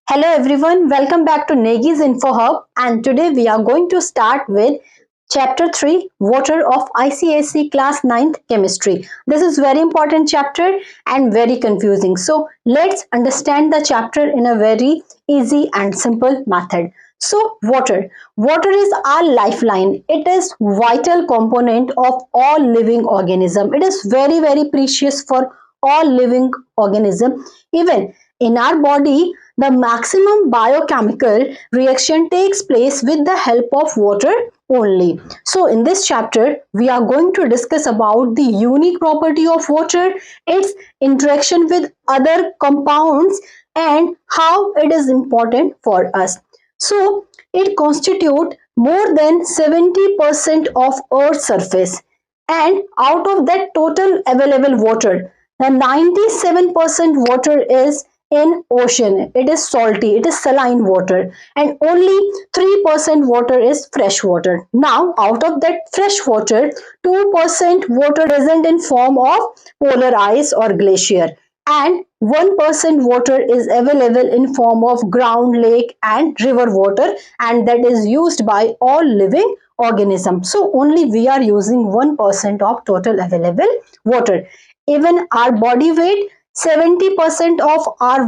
Hello everyone, welcome back to Negi's Info Hub, and today we are going to start with Chapter 3 Water of ICSE Class 9th Chemistry. This is very important chapter and very confusing. So let's understand the chapter in a very easy and simple method. So water. Water is our lifeline. It is vital component of all living organism. It is very precious for all living organism. Even in our body, the maximum biochemical reaction takes place with the help of water only. So in this chapter, we are going to discuss about the unique property of water, its interaction with other compounds, and how it is important for us. So it constitutes more than 70% of Earth's surface, and out of that total available water, the 97% water is in ocean. It is salty, it is saline water, and only 3% water is fresh water. Now out of that fresh water, 2% water present in form of polar ice or glacier, and 1% water is available in form of ground, lake and river water, and that is used by all living organisms. So only we are using 1% of total available water. Even our body weight, 70% of our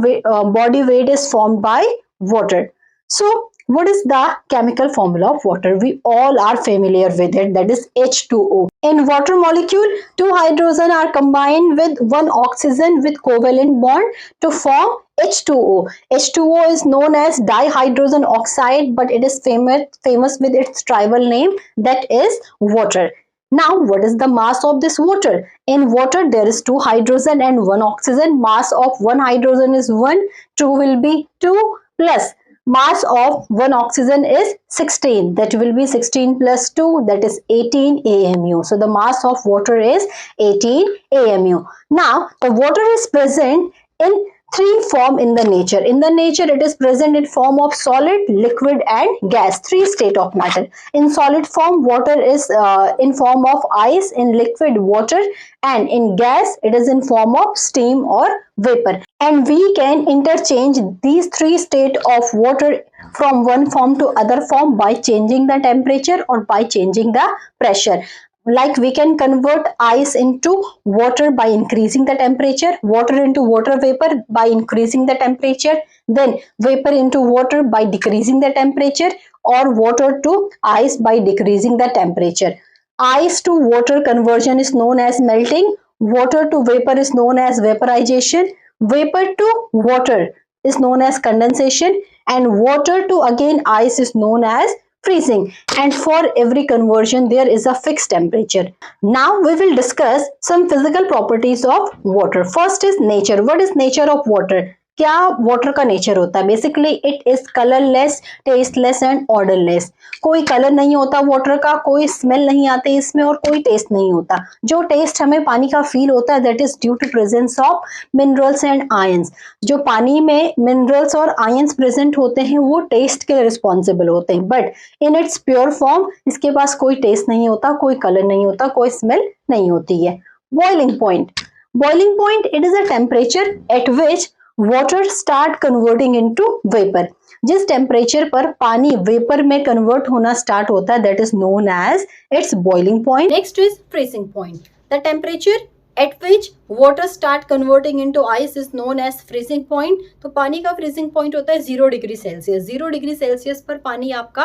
body weight is formed by water. So what is the chemical formula of water? We all are familiar with it, that is H2O. In water molecule, two hydrogen are combined with one oxygen with covalent bond to form H2O. H2O is known as dihydrogen oxide, but it is famous with its tribal name, that is water. Now, what is the mass of this water? In water, there is two hydrogen and one oxygen. Mass of one hydrogen is 1, 2 will be 2 plus mass of one oxygen is 16. That will be 16 plus 2, that is 18 AMU. So, the mass of water is 18 AMU. Now, the water is present in three form in the nature. In the nature, it is present in form of solid, liquid and gas, three state of matter. In solid form, water is in form of ice, in liquid water, and in gas it is in form of steam or vapor. And we can interchange these three state of water from one form to other form by changing the temperature or by changing the pressure. Like we can convert ice into water by increasing the temperature, water into water vapor by increasing the temperature, then vapor into water by decreasing the temperature, or water to ice by decreasing the temperature. Ice to water conversion is known as melting, water to vapor is known as vaporization, vapor to water is known as condensation, and water to again ice is known as freezing. And for every conversion there is a fixed temperature. Now we will discuss some physical properties of water. First is nature. What is nature of water? क्या water का nature होता है? Basically it is colourless, tasteless and odourless. कोई colour नहीं होता water का, कोई smell नहीं आती इसमें और कोई टेस्ट नहीं होता. जो टेस्ट हमें पानी का फील होता है that is due to presence of minerals and ions. जो पानी में मिनरल्स और आयंस प्रेजेंट होते हैं वो टेस्ट के लिए रिस्पॉन्सिबल होते हैं, but in its pure form इसके पास कोई टेस्ट नहीं होता, कोई कलर नहीं होता, कोई स्मेल नहीं होती है. Boiling point. Boiling point it is a temperature at which water start converting into vapour. जिस टेम्परेचर पर पानी वेपर में कन्वर्ट होना स्टार्ट होता है that is known as its boiling point. Next is freezing point. The temperature at which water start converting into ice is known as freezing point. तो पानी का freezing point होता है 0 डिग्री सेल्सियस. 0 डिग्री सेल्सियस पर पानी आपका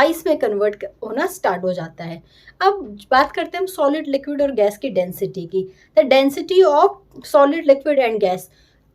ice में convert होना स्टार्ट हो जाता है. अब बात करते हैं हम सॉलिड, लिक्विड और गैस की डेंसिटी की. The density of solid, liquid and gas.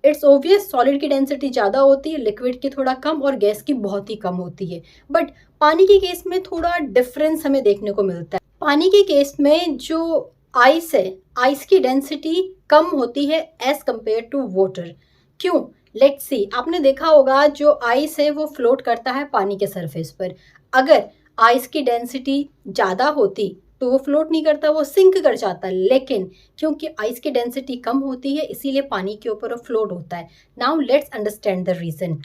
It's obvious, solid की डेंसिटी ज़्यादा होती है, लिक्विड की थोड़ा कम और गैस की बहुत ही कम होती है. बट पानी के केस में थोड़ा डिफरेंस हमें देखने को मिलता है. पानी के केस में जो आइस है, आइस की डेंसिटी कम होती है एज कंपेयर टू वाटर. क्यों? Let's see. आपने देखा होगा जो आइस है वो फ्लोट करता है पानी के सरफेस पर. अगर आइस की डेंसिटी ज़्यादा होती तो वो फ्लोट नहीं करता, वो सिंक कर जाता है. लेकिन क्योंकि आइस की डेंसिटी कम होती है इसीलिए पानी के ऊपर वो फ्लोट होता है. Now let's understand the reason.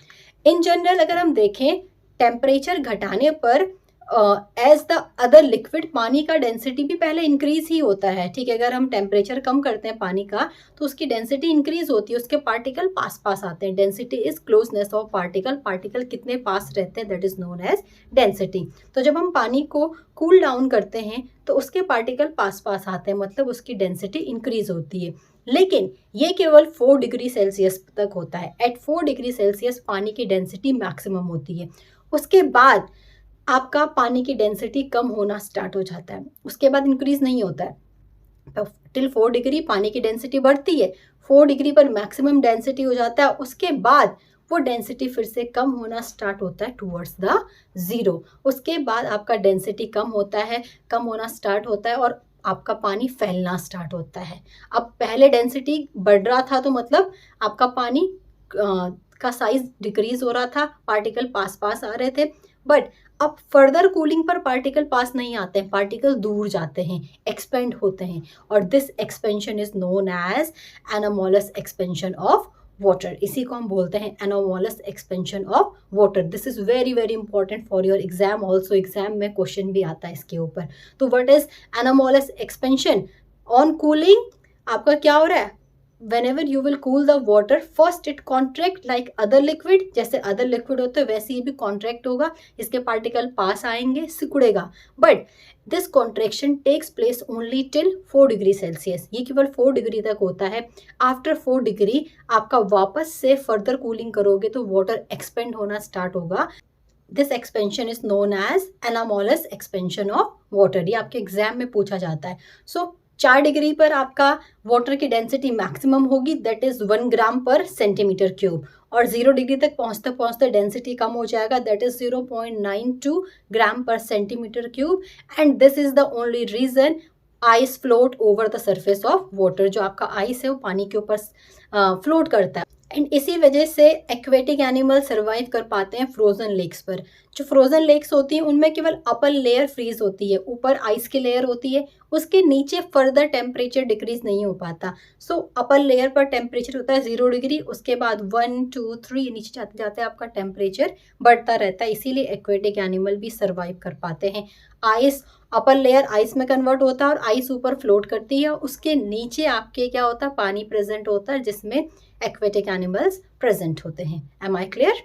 In general अगर हम देखें टेम्परेचर घटाने पर एज द अदर लिक्विड, पानी का डेंसिटी भी पहले इंक्रीज ही होता है, ठीक है। अगर हम टेम्परेचर कम करते हैं पानी का तो उसकी डेंसिटी इंक्रीज होती है, उसके पार्टिकल पास पास आते हैं। Density is closeness of particle, particle कितने पास रहते हैं, that is known as density. तो जब हम पानी को कूल डाउन करते हैं तो उसके पार्टिकल पास पास आते हैं, मतलब उसकी डेंसिटी इंक्रीज होती है। लेकिन ये केवल 4 डिग्री सेल्सियस तक होता है। एट 4 डिग्री सेल्सियस पानी की डेंसिटी मैक्सिमम होती है। उसके बाद आपका पानी की डेंसिटी कम होना स्टार्ट हो जाता है, उसके बाद इंक्रीज नहीं होता है। तो टिल 4 डिग्री पानी की डेंसिटी बढ़ती है, 4 डिग्री पर मैक्सिमम डेंसिटी हो जाता है, उसके बाद वो डेंसिटी फिर से कम होना स्टार्ट होता है टूवर्ड्स द जीरो। उसके बाद आपका डेंसिटी कम होता है, कम होना स्टार्ट होता है और आपका पानी फैलना स्टार्ट होता है। अब पहले डेंसिटी बढ़ रहा था तो मतलब आपका पानी का साइज डिक्रीज हो रहा था, पार्टिकल पास पास आ रहे थे, बट अब फर्दर कूलिंग पर पार्टिकल पास नहीं आते हैं, पार्टिकल दूर जाते हैं, एक्सपेंड होते हैं, और this expansion is known as anomalous expansion of water. इसी को हम बोलते हैं anomalous expansion of water. This is very very important for your exam also, exam में क्वेश्चन भी आता है इसके ऊपर। तो what is anomalous expansion? On cooling आपका क्या हो रहा है, whenever you will cool the water, first it contract like other liquid, जैसे other liquid होते हैं वैसे ये भी contract होगा, इसके पार्टिकल पास आएंगे, सिकुड़ेगा। But this contraction takes place only till 4 degree Celsius, ये केवल 4 डिग्री तक होता है। आफ्टर 4 डिग्री आपका वापस से फर्दर कूलिंग करोगे तो वाटर एक्सपेंड होना स्टार्ट होगा। This expansion is known as anomalous expansion of water, ये आपके एग्जाम में पूछा जाता है। सो 4 डिग्री पर आपका वाटर की डेंसिटी मैक्सिमम होगी, दैट इज 1 ग्राम पर सेंटीमीटर क्यूब, और 0 डिग्री तक पहुंचते पहुंचते डेंसिटी कम हो जाएगा, दैट इज 0.92 ग्राम पर centimetre cube. And this is the only reason ice float over the surface of water, जो आपका आइस है वो पानी के ऊपर फ्लोट करता है। एंड इसी वजह से एक्वेटिक एनिमल सर्वाइव कर पाते हैं फ्रोजन लेक्स पर। जो फ्रोजन लेक्स होती हैं उनमें केवल अपर लेयर फ्रीज होती है, ऊपर आइस की लेयर होती है, उसके नीचे फर्दर टेम्परेचर डिक्रीज नहीं हो पाता। सो अपर लेयर पर टेम्परेचर होता है 0 डिग्री, उसके बाद 1 2 3 नीचे जाते जाते आपका टेम्परेचर बढ़ता रहता है, इसीलिए एक्वेटिक एनिमल भी सर्वाइव कर पाते हैं। आइस अपर लेयर आइस में कन्वर्ट होता है और आइस ऊपर फ्लोट करती है, उसके नीचे आपके क्या होता है, पानी प्रेजेंट होता है जिसमें एक्वेटिक एनिमल्स प्रेजेंट होते हैं। Am I clear?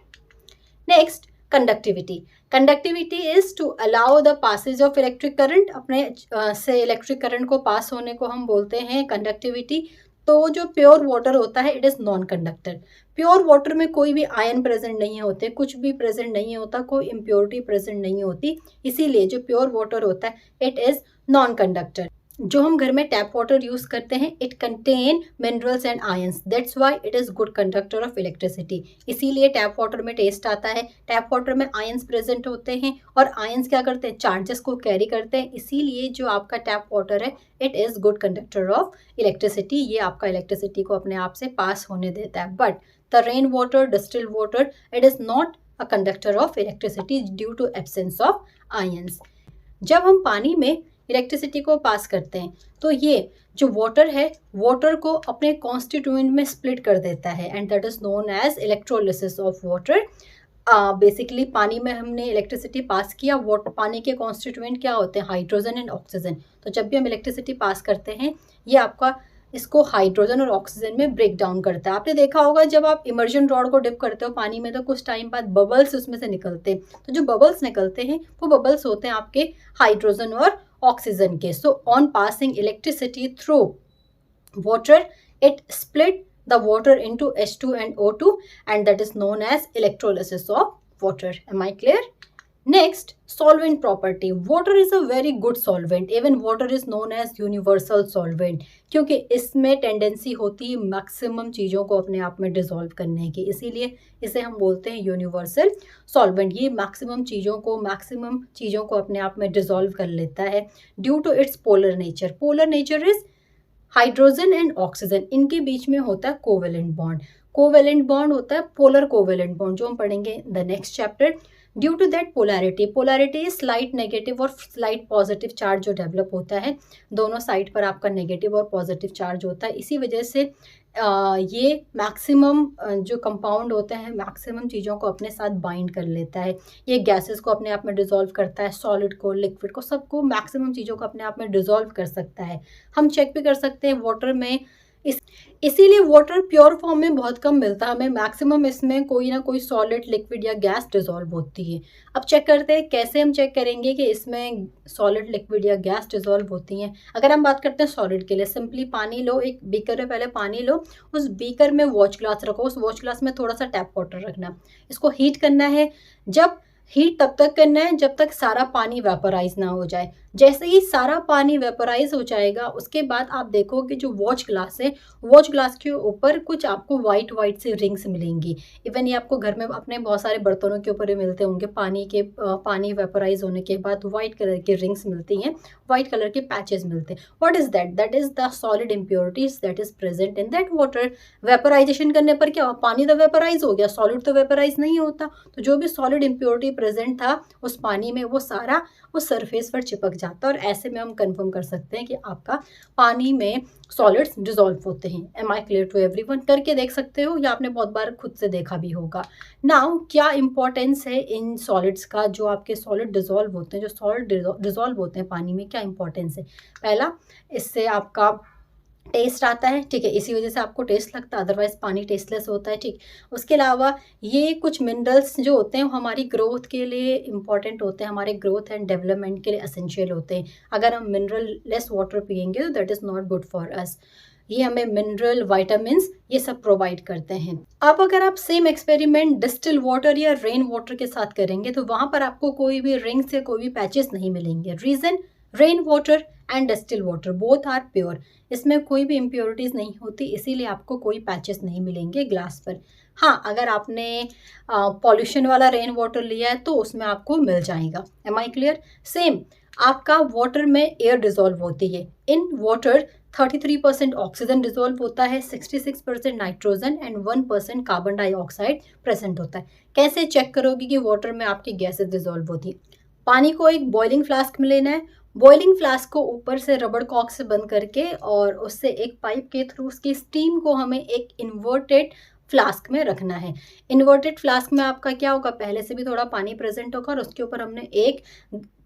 Next, conductivity. Conductivity is to allow the passage of electric current, अपने से इलेक्ट्रिक करंट को पास होने को हम बोलते हैं कंडक्टिविटी। तो जो प्योर वाटर होता है it is non conductor. Pure water में कोई भी आयन प्रेजेंट नहीं होते, कुछ भी प्रेजेंट नहीं होता, कोई इम्प्योरिटी प्रेजेंट नहीं होती, इसीलिए जो प्योर वाटर होता है इट इज नॉन कंडक्टर। जो हम घर में टैप वाटर यूज करते हैं it contain minerals and ions, that's why it is good conductor of electricity. इसीलिए टैप वाटर में टेस्ट आता है, टैप वाटर में आयंस प्रेजेंट होते हैं और आयंस क्या करते हैं, चार्जेस को कैरी करते हैं, इसीलिए जो आपका टैप वाटर है it is good conductor of electricity, ये आपका इलेक्ट्रिसिटी को अपने आप से पास होने देता है। But the rain water, distilled water, it is not a conductor of electricity due to absence of ions. जब हम पानी में इलेक्ट्रिसिटी को पास करते हैं तो ये जो वाटर है वाटर को अपने कॉन्स्टिट्यूएंट में स्प्लिट कर देता है, and that is known as electrolysis of water. Basically पानी में हमने इलेक्ट्रिसिटी पास किया, वाटर पानी के कॉन्स्टिट्यूएंट क्या होते हैं, हाइड्रोजन एंड ऑक्सीजन। तो जब भी हम इलेक्ट्रिसिटी पास करते हैं ये आपका इसको हाइड्रोजन और ऑक्सीजन में ब्रेक डाउन करता है। आपने देखा होगा जब आप इमर्जन रॉड को डिप करते हो पानी में तो कुछ टाइम बाद बबल्स उसमें से निकलते हैं, तो जो बबल्स निकलते हैं वो बबल्स होते हैं आपके हाइड्रोजन और ऑक्सीजन के। So on passing electricity through water it split the water into H2 and O2 and that is known as electrolysis of water. Am I clear? Next, solvent property. Water is a very good solvent. Even water is known as universal solvent क्योंकि इसमें tendency होती है maximum चीज़ों को अपने आप में dissolve करने की, इसीलिए इसे हम बोलते हैं यूनिवर्सल सॉल्वेंट। ये मैक्सिमम चीज़ों को अपने आप में डिसॉल्व कर लेता है due to its polar nature. Polar nature is hydrogen and oxygen, इनके बीच में होता है कोवेलेंट बॉन्ड। कोवेलेंट बॉन्ड होता है पोलर कोवेलेंट बॉन्ड जो हम पढ़ेंगे in the next chapter. Due to that polarity slight negative और स्लाइट पॉजिटिव चार्ज जो डेवलप होता है, दोनों साइड पर आपका नेगेटिव और पॉजिटिव चार्ज होता है, इसी वजह से ये मैक्सिमम जो कंपाउंड होते हैं मैक्सिमम चीज़ों को अपने साथ बाइंड कर लेता है। ये गैसेस को अपने आप में डिज़ोल्व करता है, सॉलिड को, लिक्विड को, सबको मैक्सिमम चीज़ों को अपने आप में डिज़ोल्व कर सकता है। हम चेक भी कर सकते हैं वाटर में इस इसीलिए वाटर प्योर फॉर्म में बहुत कम मिलता है हमें, मैक्सिमम इसमें कोई ना कोई सॉलिड, लिक्विड या गैस डिज़ोल्व होती है। अब चेक करते हैं कैसे हम चेक करेंगे कि इसमें सॉलिड, लिक्विड या गैस डिज़ोल्व होती हैं। अगर हम बात करते हैं सॉलिड के लिए, सिंपली पानी लो, एक बीकर में पहले पानी लो, उस बीकर में वॉच ग्लास रखो, उस वॉच ग्लास में थोड़ा सा टैप वाटर रखना, इसको हीट करना है। जब हीट तब तक करना है जब तक सारा पानी वेपोराइज ना हो जाए। जैसे ही सारा पानी वेपोराइज हो जाएगा उसके बाद आप देखो कि जो वॉच ग्लास है, वॉच ग्लास के ऊपर कुछ आपको वाइट वाइट से रिंग्स मिलेंगी। इवन ये आपको घर में अपने बहुत सारे बर्तनों के ऊपर भी मिलते होंगे, पानी वेपोराइज होने के बाद वाइट कलर की रिंग्स मिलती हैं, वाइट कलर के पैचेस मिलते हैं। What is that? That is the solid impurities that is present in that water. Vaporisation करने पर क्या, पानी तो वेपोराइज हो गया, सॉलिड तो वेपोराइज नहीं होता, तो जो भी सॉलिड इम्प्योरिटी प्रेजेंट था उस पानी में वो सारा उस सरफेस पर चिपक जाता है, और ऐसे में हम कंफर्म कर सकते हैं कि आपका पानी में सॉलिड्स डिसॉल्व होते हैं। Am I clear to everyone? करके देख सकते हो या आपने बहुत बार खुद से देखा भी होगा। नाउ क्या इंपॉर्टेंस है इन सॉलिड्स का, जो आपके सॉलिड डिसॉल्व होते हैं, जो सॉलिड डिसॉल्व होते हैं पानी में, क्या इंपॉर्टेंस है? पहला, इससे आपका टेस्ट आता है, ठीक है, इसी वजह से आपको टेस्ट लगता है, अदरवाइज पानी टेस्टलेस होता है, ठीक। उसके अलावा ये कुछ मिनरल्स जो होते हैं वो हमारी ग्रोथ के लिए इंपॉर्टेंट होते हैं, हमारे ग्रोथ एंड डेवलपमेंट के लिए एसेंशियल होते हैं। अगर हम मिनरल लेस वाटर पियेंगे तो that is not good for us. ये हमें मिनरल, वाइटामिन ये सब प्रोवाइड करते हैं। अब अगर आप सेम एक्सपेरिमेंट डिस्टिल वाटर या रेन वाटर के साथ करेंगे तो वहाँ पर आपको कोई भी रिंग्स या कोई भी पैचेस नहीं मिलेंगे। Reason, rain water and distil water both are pure, इसमें कोई भी इम्प्योरिटीज़ नहीं होती, इसीलिए आपको कोई पैचेस नहीं मिलेंगे ग्लास पर। हाँ, अगर आपने पॉल्यूशन वाला रेन वाटर लिया है तो उसमें आपको मिल जाएगा। Am I clear? सेम आपका वाटर में एयर डिसॉल्व होती है। इन वाटर 33% ऑक्सीजन डिसॉल्व होता है, 66% nitrogen and 1% carbon dioxide present होता है। कैसे चेक करोगे कि वाटर में आपकी गैसेज डिसॉल्व होती है? पानी को एक बॉइलिंग फ्लास्क में लेना है, बॉइलिंग फ्लास्क को ऊपर से रबड़ कॉक से बंद करके और उससे एक पाइप के थ्रू उसकी स्टीम को हमें एक इन्वर्टेड फ्लास्क में रखना है। इन्वर्टेड फ्लास्क में आपका क्या होगा, पहले से भी थोड़ा पानी प्रेजेंट होगा और उसके ऊपर हमने एक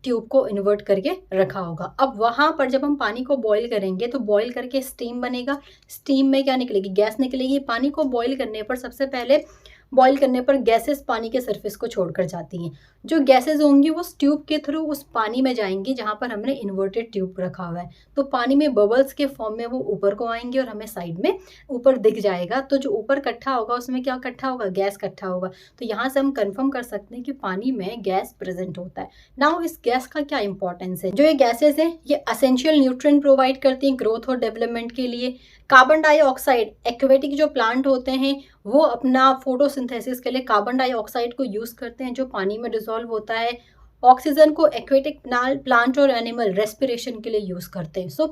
ट्यूब को इन्वर्ट करके रखा होगा। अब वहाँ पर जब हम पानी को बॉईल करेंगे तो बॉईल करके स्टीम बनेगा, स्टीम में क्या निकलेगी, गैस निकलेगी। पानी को बॉईल करने पर सबसे पहले बॉईल करने पर गैसेस पानी के सरफेस को छोड़कर जाती हैं। जो गैसेस होंगी वो उस ट्यूब के थ्रू उस पानी में जाएंगी जहाँ पर हमने इन्वर्टेड ट्यूब रखा हुआ है, तो पानी में बबल्स के फॉर्म में वो ऊपर को आएंगे और हमें साइड में ऊपर दिख जाएगा। तो जो ऊपर इकट्ठा होगा उसमें क्या इकट्ठा होगा, गैस इकट्ठा होगा। तो यहाँ से हम कंफर्म कर सकते हैं कि पानी में गैस प्रेजेंट होता है। नाउ इस गैस का क्या इंपॉर्टेंस है? जो ये गैसेस हैं ये असेंशियल न्यूट्रिएंट प्रोवाइड करती हैं ग्रोथ और डेवलपमेंट के लिए। कार्बन डाइऑक्साइड, एक्वेटिक जो प्लांट होते हैं वो अपना फोटोसिंथेसिस के लिए कार्बन डाइऑक्साइड को यूज़ करते हैं जो पानी में डिसॉल्व होता है। ऑक्सीजन को एक्वेटिक प्लांट और एनिमल रेस्पिरेशन के लिए यूज़ करते हैं। सो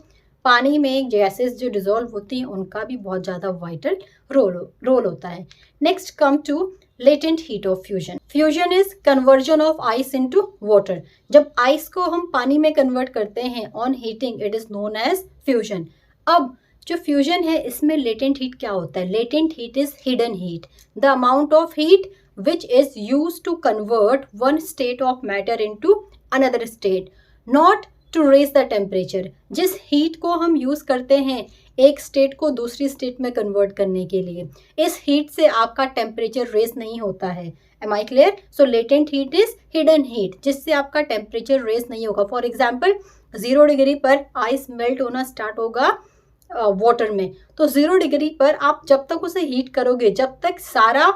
पानी में गैसेस जो डिसॉल्व होती हैं उनका भी बहुत ज़्यादा वाइटल रोल होता है। Next come to latent heat of fusion. Fusion is conversion of ice into water. जब आइस को हम पानी में कन्वर्ट करते हैं on heating, it is known as fusion. अब जो फ्यूजन है इसमें लेटेंट हीट क्या होता है? Latent heat is hidden heat, the amount of heat which is used to convert one state of matter into another state, not to raise the temperature। जिस heat को हम यूज करते हैं एक स्टेट को दूसरी स्टेट में कन्वर्ट करने के लिए, इस हीट से आपका टेम्परेचर रेज नहीं होता है। Am I clear? So latent heat is hidden heat, जिससे आपका टेम्परेचर रेज नहीं होगा। फॉर एग्जाम्पल 0 डिग्री पर आइस मेल्ट होना स्टार्ट होगा वाटर में, तो 0 डिग्री पर आप जब तक उसे हीट करोगे, जब तक सारा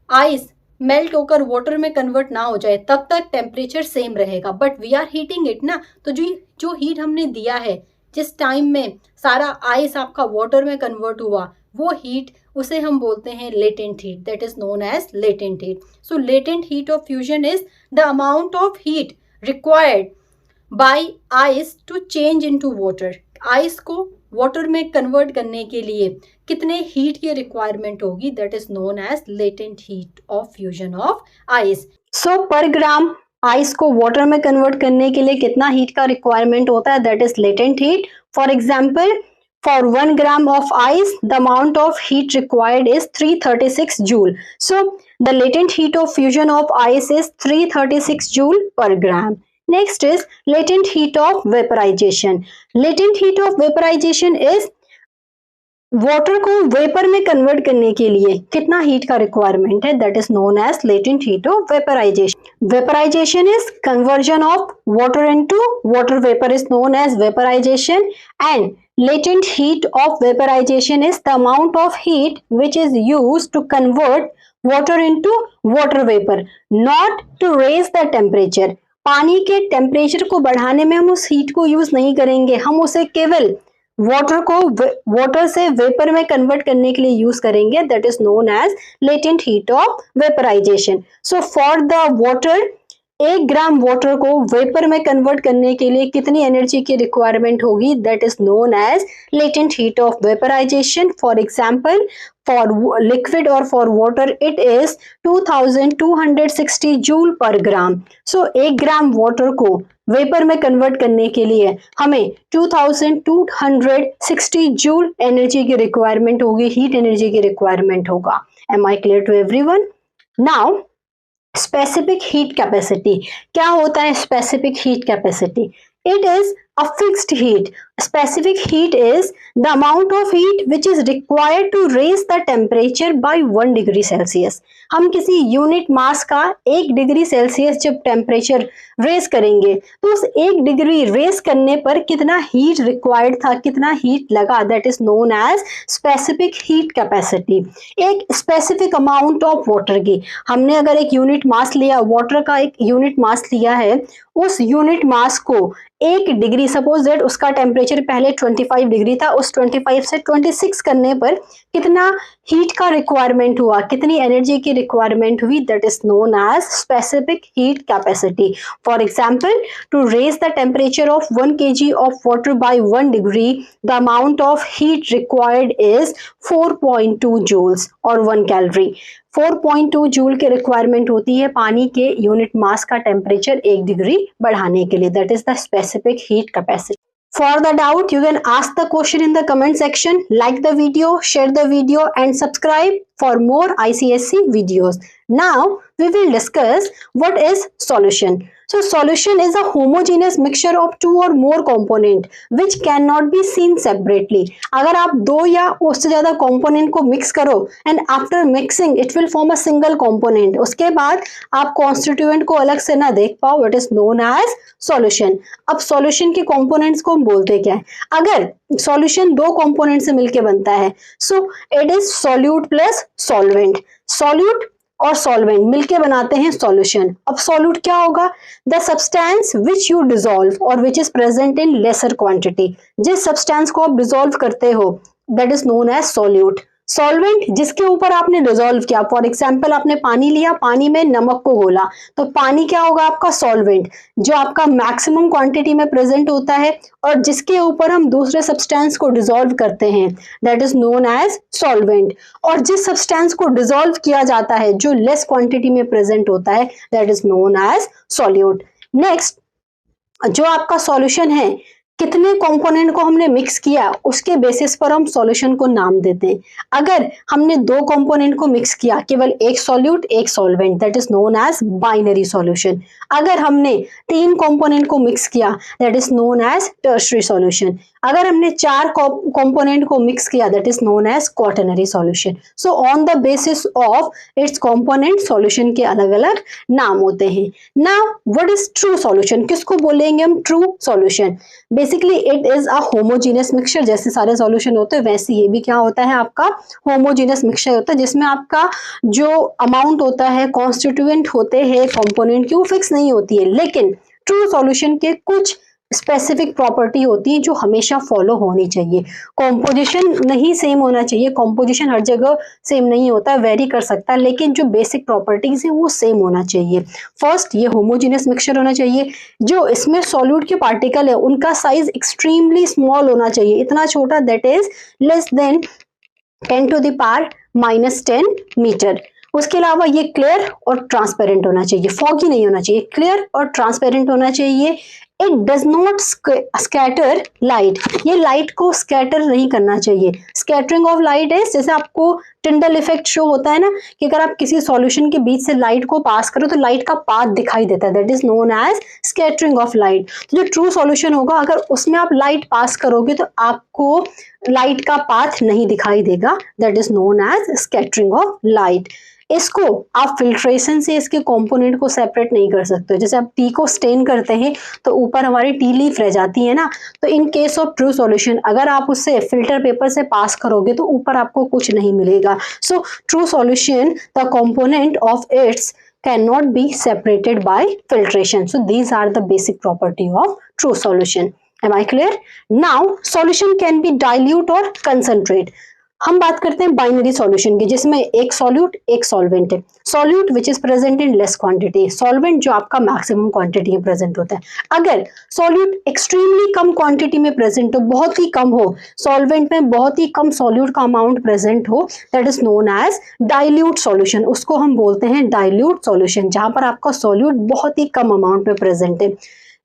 आइस मेल्ट होकर वाटर में कन्वर्ट ना हो जाए तब तक टेम्परेचर सेम रहेगा। But we are heating it ना, तो जो हीट हमने दिया है, जिस टाइम में सारा आइस आपका वाटर में कन्वर्ट हुआ, वो हीट उसे हम बोलते हैं latent heat, that is known as latent heat. So latent heat of fusion is the amount of heat required by ice to change into water. Ice को वाटर में कन्वर्ट करने के लिए कितने हीट की रिक्वायरमेंट होगी, that is known as latent heat of fusion of ice. So per gram ice को water में कन्वर्ट करने के लिए कितना हीट का रिक्वायरमेंट होता है, that is latent heat. For example For 1 gram of ice, the amount of heat required is 336 joule. So the latent heat of fusion of ice is 336 joule per gram. Next is latent heat of vaporization. Latent heat of vaporization is water को vapour में convert करने के लिए कितना heat का requirement है, that is known as latent heat of vaporization. Vaporization is conversion of water into water vapour is known as vaporization and latent heat of vaporization is the amount of heat which is used to convert water into water vapor, not to raise the temperature. पानी के temperature को बढ़ाने में हम उस heat को use नहीं करेंगे, हम उसे केवल वाटर को वाटर से वेपर में कन्वर्ट करने के लिए यूज करेंगे, that is known as latent heat of vaporization. So for the water, 1 gram water को वेपर में कन्वर्ट करने के लिए कितनी एनर्जी की रिक्वायरमेंट होगी, that is known as latent heat of vaporization. For example, for liquid or for water it is 2260 joule per gram. So 1 gram water को vapour में कन्वर्ट करने के लिए हमें 2260 जूल एनर्जी की रिक्वायरमेंट होगी, हीट एनर्जी की रिक्वायरमेंट होगा. Am I clear to everyone? Now specific heat capacity. क्या होता है specific heat capacity? It is a fixed heat. Specific heat is the amount of heat which is required to raise the temperature by 1 degree Celsius. हम किसी unit mass का 1 degree Celsius जब temperature raise करेंगे तो उस 1 degree raise करने पर कितना हीट रिक्वायर्ड था, कितना हीट लगा, that is known as specific heat capacity. एक स्पेसिफिक अमाउंट ऑफ वाटर की, हमने अगर एक यूनिट मास लिया, वाटर का एक यूनिट मास लिया है, उस यूनिट मास को 1 डिग्री, सपोज दैट उसका टेम्परेचर पहले 25 डिग्री था, उस 25 से 26 करने पर कितना हीट का रिक्वायरमेंट हुआ, कितनी एनर्जी की रिक्वायरमेंट हुई, that is known as specific heat capacity. For example, to raise the temperature of 1 kg of water by 1 degree, the amount of heat required is 4.2 joules और 1 कैलोरी. 4.2 जूल की requirement होती है पानी के unit mass का temperature 1 degree बढ़ाने के लिए, that is the specific heat capacity. For the doubt, you can ask the question in the comment section, like the video, share the video and subscribe for more ICSE videos. Now we will discuss what is solution. So solution is a homogeneous mixture of 2 or more component which cannot be seen separately. अगर आप 2 या उससे ज्यादा component को mix करो and after mixing it will form a single component, उसके बाद आप constituent को अलग से ना देख पाओ, it is known as solution. अब solution के components को हम बोलते क्या है? अगर solution 2 component से मिलके बनता है, so it is solute plus solvent. Solute और सॉल्वेंट मिलके बनाते हैं सॉल्यूशन. अब सॉल्यूट क्या होगा? The substance which you dissolve और which is present in lesser quantity. जिस सब्सटेंस को आप डिसॉल्व करते हो that is known as solute. Solvent जिसके ऊपर आपने डिसॉल्व किया, फॉर एग्जाम्पल आपने पानी लिया, पानी में नमक को घोला, तो पानी क्या होगा आपका? सॉल्वेंट, जो आपका मैक्सिमम क्वांटिटी में प्रेजेंट होता है और जिसके ऊपर हम दूसरे सब्सटेंस को डिसॉल्व करते हैं, that is known as solvent. और जिस सब्सटेंस को डिसॉल्व किया जाता है जो लेस क्वांटिटी में प्रेजेंट होता है, that is known as solute. Next, जो आपका सॉल्यूशन है, कितने कंपोनेंट को हमने मिक्स किया उसके बेसिस पर हम सॉल्यूशन को नाम देते हैं. अगर हमने 2 कंपोनेंट को मिक्स किया, केवल एक सॉल्यूट एक solvent, that is known as binary solution. अगर हमने 3 कंपोनेंट को मिक्स किया, that is known as tertiary solution. अगर हमने 4 कंपोनेंट को मिक्स किया, that is known as quaternary solution. So on the basis of its component solution के अलग अलग नाम होते हैं. Now what is true solution? किसको बोलेंगे हम true solution? Basically it is a homogeneous mixture. जैसे सारे सॉल्यूशन होते हैं वैसे ये भी क्या होता है आपका? होमोजेनियस मिक्सचर होता है, जिसमें आपका जो अमाउंट होता है, कॉन्स्टिट्यूएंट होते हैं कंपोनेंट की, वो फिक्स नहीं होती है. लेकिन ट्रू सॉल्यूशन के कुछ स्पेसिफिक प्रॉपर्टी होती है जो हमेशा फॉलो होनी चाहिए. कॉम्पोजिशन नहीं सेम होना चाहिए, कॉम्पोजिशन हर जगह सेम नहीं होता, वेरी कर सकता है, लेकिन जो बेसिक प्रॉपर्टीज है वो सेम होना चाहिए. फर्स्ट, ये होमोजेनियस मिक्सचर होना चाहिए. जो इसमें सॉल्यूट के पार्टिकल है उनका साइज एक्सट्रीमली स्मॉल होना चाहिए, इतना छोटा that is less than 10 to the power -10 metre. उसके अलावा ये क्लियर और ट्रांसपेरेंट होना चाहिए, फॉगी नहीं होना चाहिए, क्लियर और ट्रांसपेरेंट होना चाहिए. It does not scatter light, ये लाइट को स्कैटर नहीं करना चाहिए। स्कैटरिंग ऑफ लाइट इज, जैसे आपको टिंडल इफेक्ट शो होता है ना, कि अगर आप किसी सॉल्यूशन के बीच से लाइट को पास करो तो लाइट का पाथ दिखाई देता है, that is known as scattering of light. तो जो ट्रू सॉल्यूशन होगा, अगर उसमें आप लाइट पास करोगे तो आपको लाइट का पाथ नहीं दिखाई देगा, that is known as scattering of light. इसको आप फिल्ट्रेशन से इसके कंपोनेंट को सेपरेट नहीं कर सकते। जैसे आप टी को स्टेन करते हैं तो ऊपर हमारी टी लीफ रह जाती है ना, तो इन केस ऑफ ट्रू सॉल्यूशन अगर आप उससे फिल्टर पेपर से पास करोगे तो ऊपर आपको कुछ नहीं मिलेगा। So true solution, the component of its cannot be separated by filtration. So these are the basic property of true solution. Am I clear? Now solution can be dilute or concentrate. हम बात करते हैं binary solution की, जिसमें एक solute एक solvent है। Solute which is present in less quantity, solvent जो आपका मैक्सिमम क्वांटिटी में प्रेजेंट होता है। अगर सॉल्यूट एक्सट्रीमली कम क्वांटिटी में प्रेजेंट हो, बहुत ही कम हो, सॉल्वेंट में बहुत ही कम सॉल्यूट का अमाउंट प्रेजेंट हो, that is known as dilute solution. उसको हम बोलते हैं डाइल्यूट सॉल्यूशन, जहां पर आपका सॉल्यूट बहुत ही कम अमाउंट में प्रेजेंट है।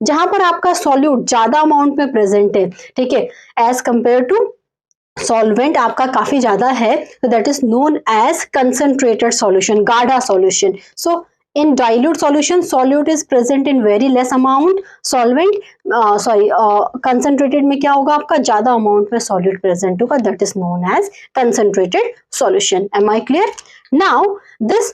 जहां पर आपका सॉल्यूट ज्यादा अमाउंट में प्रेजेंट है, ठीक है, एज कंपेयर टू सॉल्वेंट आपका काफी ज्यादा है, तो that is known as concentrated solution, गाढ़ा solution. So in dilute solution solute is present in very less amount, solvent concentrated में क्या होगा, आपका ज्यादा अमाउंट में सॉल्यूट प्रेजेंट होगा, that is known as concentrated solution. Am I clear? Now this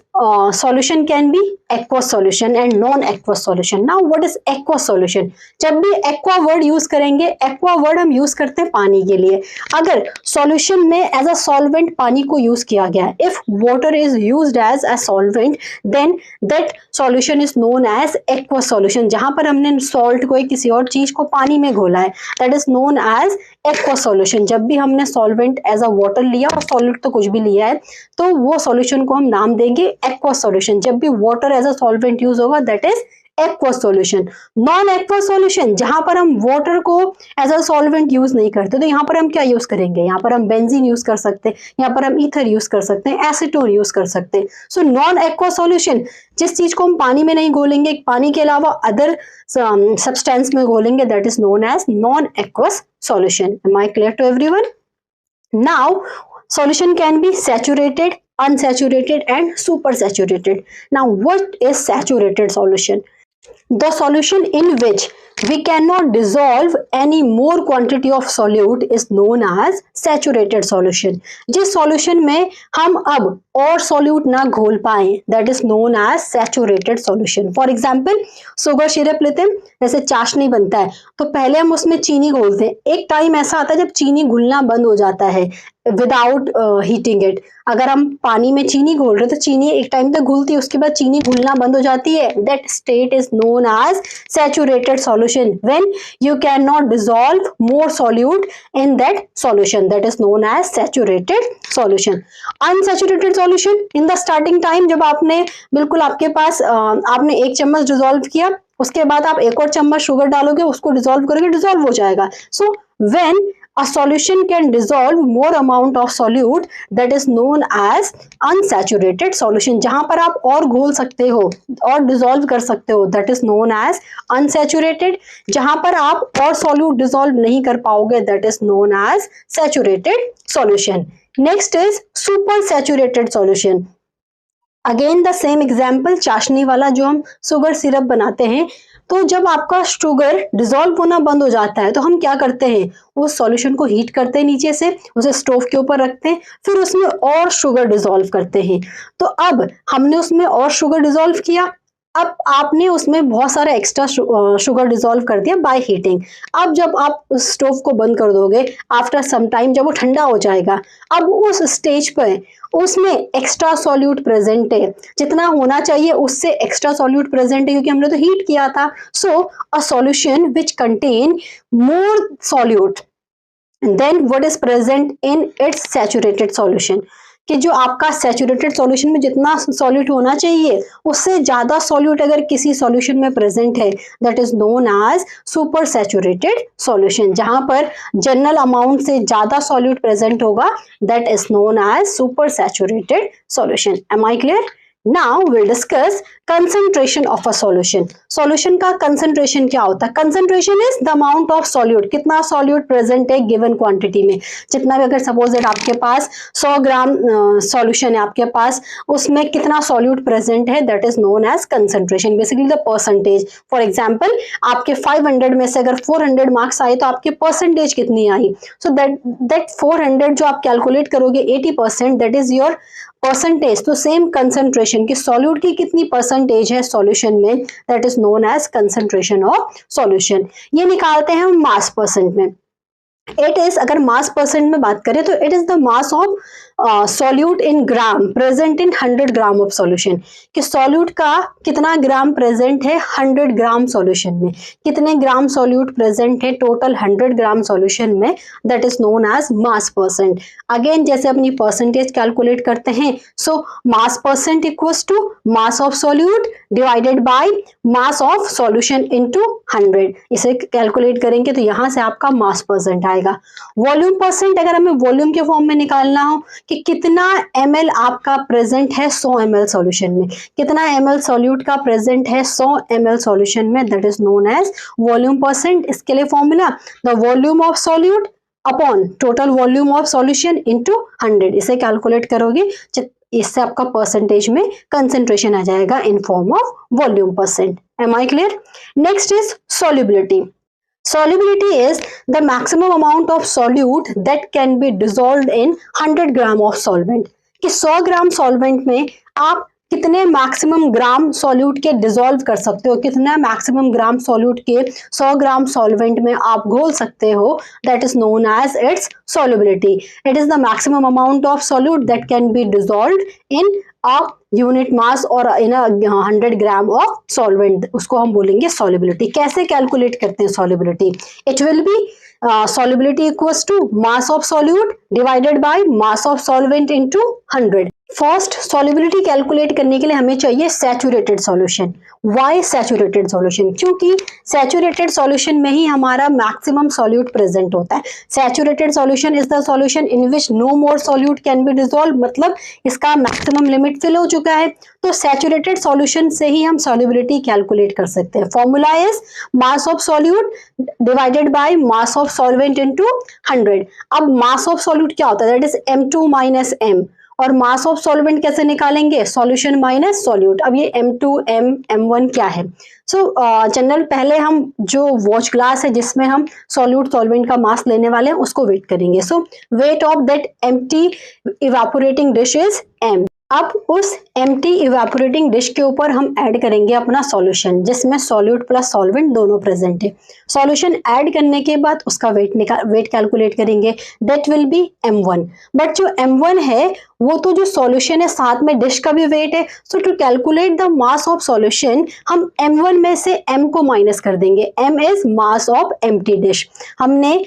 solution can be aqueous solution and non-aqueous solution. Now what is aqueous solution? जब भी aqua word use करेंगे, aqua word हम use करते हैं पानी के लिए। अगर solution में as a solvent पानी को use किया गया है, if water is used as a solvent, then that solution is known as aqueous solution. जहाँ पर हमने salt को किसी और चीज को पानी में घोला है, that is known as aqueous solution. जब भी हमने solvent as a water लिया और solute तो कुछ भी लिया है, तो वो सॉल्यूशन को हम नाम देंगे एक्वस सॉल्यूशन। जब भी water as a solvent use होगा, that is aqueous solution. Non aqueous solution, जहां पर हम वाटर को एज अ सॉल्वेंट यूज नहीं करते, तो यहाँ पर हम क्या यूज करेंगे, यहाँ पर हम बेंजीन यूज कर सकते हैं, यहाँ पर हम ईथर यूज कर सकते हैं, एसीटोन यूज कर सकते हैं। सो नॉन एक्वस सॉल्यूशन, जिस चीज को हम पानी में नहीं घोलेंगे, पानी के अलावा अदर सब्सटेंस में घोलेंगे, that is known as non aqueous solution. Am I clear to everyone? Now solution can be saturated, unsaturated and supersaturated. Now what is saturated solution? The solution in which we cannot dissolve any more quantity of solute is known as saturated solution. जिस solution में हम अब और solute ना घोल पाए, that is known as saturated solution. For example, sugar syrup लेते हैं, जैसे चाशनी बनता है तो पहले हम उसमें चीनी घोलते हैं। एक टाइम ऐसा आता है जब चीनी घुलना बंद हो जाता है विदाउट हीटिंग इट। अगर हम पानी में चीनी घोल रहे तो चीनी एक टाइम तक घुलती है, उसके बाद चीनी घुलना बंद हो जाती है, that state is known as saturated solution. When you can not dissolve more solute in that solution, that is known as saturated solution. Unsaturated solution, in the starting time जब आपने बिल्कुल आपके पास आपने एक चम्मच डिसॉल्व किया, उसके बाद आप एक और चम्मच शुगर डालोगे, उसको डिसॉल्व करोगे, डिसॉल्व हो जाएगा। So when a solution can dissolve more amount of solute, that is known as unsaturated solution. जहां पर आप और घोल सकते हो और dissolve कर सकते हो, that is known as unsaturated. जहां पर आप और solute dissolve नहीं कर पाओगे, that is known as saturated solution. Next is supersaturated solution. Again the same example, चाशनी वाला जो हम शुगर सिरप बनाते हैं, तो जब आपका शुगर डिसॉल्व होना बंद हो जाता है तो हम क्या करते हैं, उस सॉल्यूशन को हीट करते हैं, नीचे से उसे स्टोव के ऊपर रखते हैं, फिर उसमें और शुगर डिसॉल्व करते हैं। तो अब हमने उसमें और शुगर डिसॉल्व किया, अब आपने उसमें बहुत सारा एक्स्ट्रा शुगर डिसॉल्व कर दिया बाय हीटिंग। अब जब आप उस स्टोव को बंद कर दोगे, आफ्टर सम टाइम जब वो ठंडा हो जाएगा, अब उस स्टेज पर उसमें एक्स्ट्रा सॉल्यूट प्रेजेंट है, जितना होना चाहिए उससे एक्स्ट्रा सॉल्यूट प्रेजेंट है, क्योंकि हमने तो हीट किया था। So a solution which contain more solute than what is present in its saturated solution, कि जो आपका सैचुरेटेड सॉल्यूशन में जितना सॉल्यूट होना चाहिए उससे ज्यादा सॉल्यूट अगर किसी सॉल्यूशन में प्रेजेंट है, that is known as super saturated solution. जहां पर जनरल अमाउंट से ज्यादा सॉल्यूट प्रेजेंट होगा, that is known as super saturated solution. Am I clear? Now will discuss concentration of a solution. Solution का concentration क्या होता है? Concentration is the amount of solute, कितना सॉल्यूट प्रेजेंट है given quantity में। जितना भी, अगर सपोज दैट आपके पास 100 ग्राम सॉल्यूशन है आपके पास, उसमें कितना सॉल्यूट प्रेजेंट है, that is known as concentration, basically the percentage. For example आपके 500 में से अगर 400 मार्क्स आए तो आपके परसेंटेज कितनी आई, सो दैट 400 जो आप कैलकुलेट करोगे 80%, दैट इज योर परसेंटेज। तो सेम कंसंट्रेशन की सॉल्यूट की कितनी परसेंटेज है सॉल्यूशन में, that is known as concentration of solution. ये निकालते हैं हम मास परसेंट में। इट इज, अगर मास परसेंट में बात करें तो it is the mass of solute in gram present in 100 gram of solution, कि सॉल्यूट का कितना ग्राम प्रेजेंट है 100 ग्राम सॉल्यूशन में, कितने ग्राम सॉल्यूट प्रेजेंट है टोटल 100 ग्राम सॉल्यूशन में, that is known as mass percent. Again जैसे अपनी परसेंटेज कैलकुलेट करते हैं, so mass percent equals to mass of solute divided by mass of solution into 100। इसे calculate करेंगे तो यहां से आपका मास परसेंट आएगा। वॉल्यूम परसेंट, अगर हमें वॉल्यूम के फॉर्म में निकालना हो कि कितना ml आपका प्रेजेंट है 100 ml सॉल्यूशन में, कितना ml सॉल्यूट का प्रेजेंट है 100 ml सॉल्यूशन में, that is known as volume percent. इसके लिए formula, the volume of solute upon total volume of solution into 100। इसे कैलकुलेट करोगे, इससे आपका परसेंटेज में कंसंट्रेशन आ जाएगा in form of volume percent. Am I clear? Next is solubility. Solubility is the maximum amount of solute that can be dissolved in 100 gram of solvent, कि 100 ग्राम solvent में आप कितने मैक्सिमम ग्राम सॉल्यूट के dissolve कर सकते हो, कितना मैक्सिमम ग्राम solute के 100 ग्राम सॉल्वेंट में आप घोल सकते हो, that is known as its solubility. It is the maximum amount of solute that can be dissolved in a unit mass or in a 100 gram of solvent, उसको हम बोलेंगे solubility। कैसे कैलकुलेट करते हैं solubility? It will be solubility equals to mass of solute divided by mass of solvent into 100। First solubility calculate करने के लिए हमें चाहिए saturated solution. Why saturated solution? क्योंकि सैचुरेटेड सॉल्यूशन में ही हमारा मैक्सिमम सॉल्यूट प्रेजेंट होता है। Saturated solution is the solution in which no more solute can be dissolve, मतलब इसका मैक्सिमम लिमिट फिल हो चुका है। तो सैचुरेटेड सॉल्यूशन से ही हम सॉल्युबिलिटी कैलकुलेट कर सकते हैं। Formula is mass of solute divided by mass of solvent into 100। अब मास ऑफ सॉल्यूट क्या होता है? That is M2 minus M। और मास ऑफ सॉल्वेंट कैसे निकालेंगे? Solution minus solute. अब ये M2 M1 क्या है? जनरल पहले हम जो वॉच ग्लास है जिसमें हम सॉल्यूट सॉल्वेंट का मास लेने वाले हैं उसको वेट करेंगे। So weight of that empty evaporating dish is M। अब उस एम्प्टी इवेपोरेटिंग डिश के ऊपर हम ऐड करेंगे अपना सॉल्यूशन जिसमें सॉल्यूट प्लस सॉल्वेंट दोनों प्रेजेंट है। सॉल्यूशन ऐड करने के बाद उसका वेट कैलकुलेट करेंगे, that will B M1। But जो M1 है वो तो जो सॉल्यूशन है साथ में डिश का भी वेट है। So to calculate the mass of solution हम M1 में से M को माइनस कर देंगे। M is mass of empty dish. हमने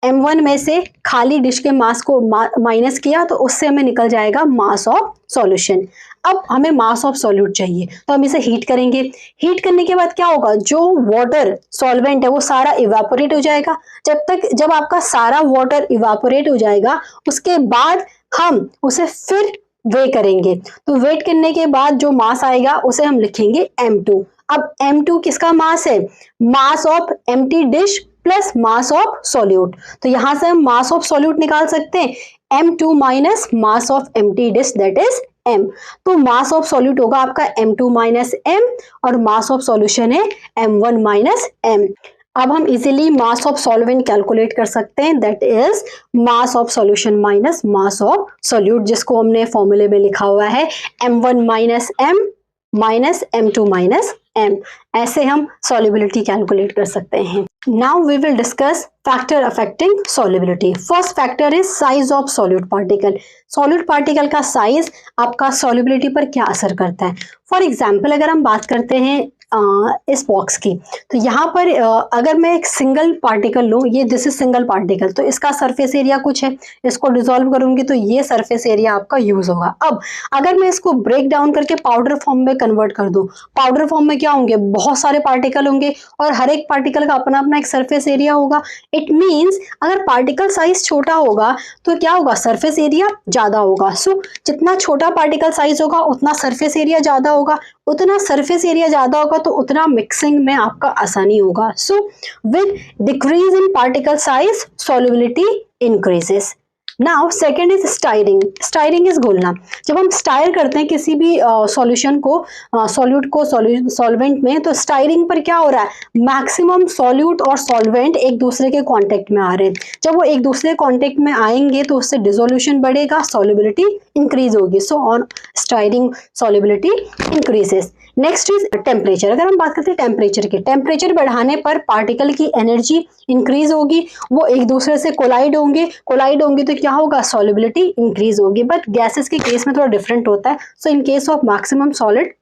M1 में से खाली डिश के मास को माइनस किया तो उससे हमें निकल जाएगा मास ऑफ सॉल्यूशन। अब हमें मास ऑफ सॉल्यूट चाहिए तो हम इसे हीट करेंगे। हीट करने के बाद क्या होगा? जो वाटर सॉल्वेंट है वो सारा इवेपोरेट हो जाएगा। जब आपका सारा वाटर इवेपोरेट हो जाएगा उसके बाद हम उसे फिर वे करेंगे। तो वेट करने के बाद जो मास आएगा उसे हम लिखेंगे M2। अब M2 किसका मास है? Mass of empty dish plus mass of solute. तो यहां से हम मास ऑफ सॉल्यूट निकाल सकते हैं, M2 minus mass of empty dish that is M। तो मास ऑफ सॉल्यूट होगा आपका M2 माइनस M और मास ऑफ सॉल्यूशन है M1 माइनस M। अब हम easily mass of solvent calculate कर सकते हैं, that is mass of solution minus mass of solute, जिसको हमने फॉर्मूले में लिखा हुआ है M1 minus M minus M2 minus M। ऐसे हम सॉल्युबिलिटी कैलकुलेट कर सकते हैं। Now we will discuss factor affecting solubility. First factor is size of solute particle. Solute particle का साइज आपका सॉल्युबिलिटी पर क्या असर करता है? फॉर एग्जाम्पल अगर हम बात करते हैं इस बॉक्स की। तो यहाँ पर अगर मैं एक सिंगल पार्टिकल लूँ, ये दिस इज सिंगल पार्टिकल, तो इसका सरफेस एरिया कुछ है, इसको डिसॉल्व करूंगी तो ये सरफेस एरिया आपका यूज होगा। अब अगर मैं इसको ब्रेक डाउन करके पाउडर फॉर्म में कन्वर्ट कर दूं, पाउडर फॉर्म में क्या होंगे, बहुत सारे पार्टिकल होंगे और हर एक पार्टिकल का अपना अपना एक सरफेस एरिया होगा। इट मीन्स अगर पार्टिकल साइज छोटा होगा तो क्या होगा, सरफेस एरिया ज्यादा होगा। सो जितना छोटा पार्टिकल साइज होगा उतना सरफेस एरिया ज्यादा होगा, उतना सरफेस एरिया ज्यादा होगा तो उतना मिक्सिंग में आपका आसानी होगा। So with decrease in particle size solubility increases. Now second is stirring. Stirring is घोलना। जब हम स्टायर करते हैं किसी भी सॉल्यूशन को, सॉल्यूट को सॉल्वेंट में, तो स्टायरिंग पर क्या हो रहा है, मैक्सिमम सॉल्यूट और सॉल्वेंट एक दूसरे के कांटेक्ट में आ रहे हैं। जब वो एक दूसरे कांटेक्ट में आएंगे तो उससे डिसोल्यूशन बढ़ेगा, सॉल्युबिलिटी इंक्रीज होगी। So on steering solubility increases. Next is temperature. अगर हम बात करते हैं टेम्परेचर की, टेम्परेचर बढ़ाने पर पार्टिकल की एनर्जी इंक्रीज होगी, वो एक दूसरे से कोलाइड होंगे तो क्या होगा, सॉल्युबिलिटी इंक्रीज होगी। बट गैसेस के केस में थोड़ा डिफरेंट होता है। So in case of maximum solid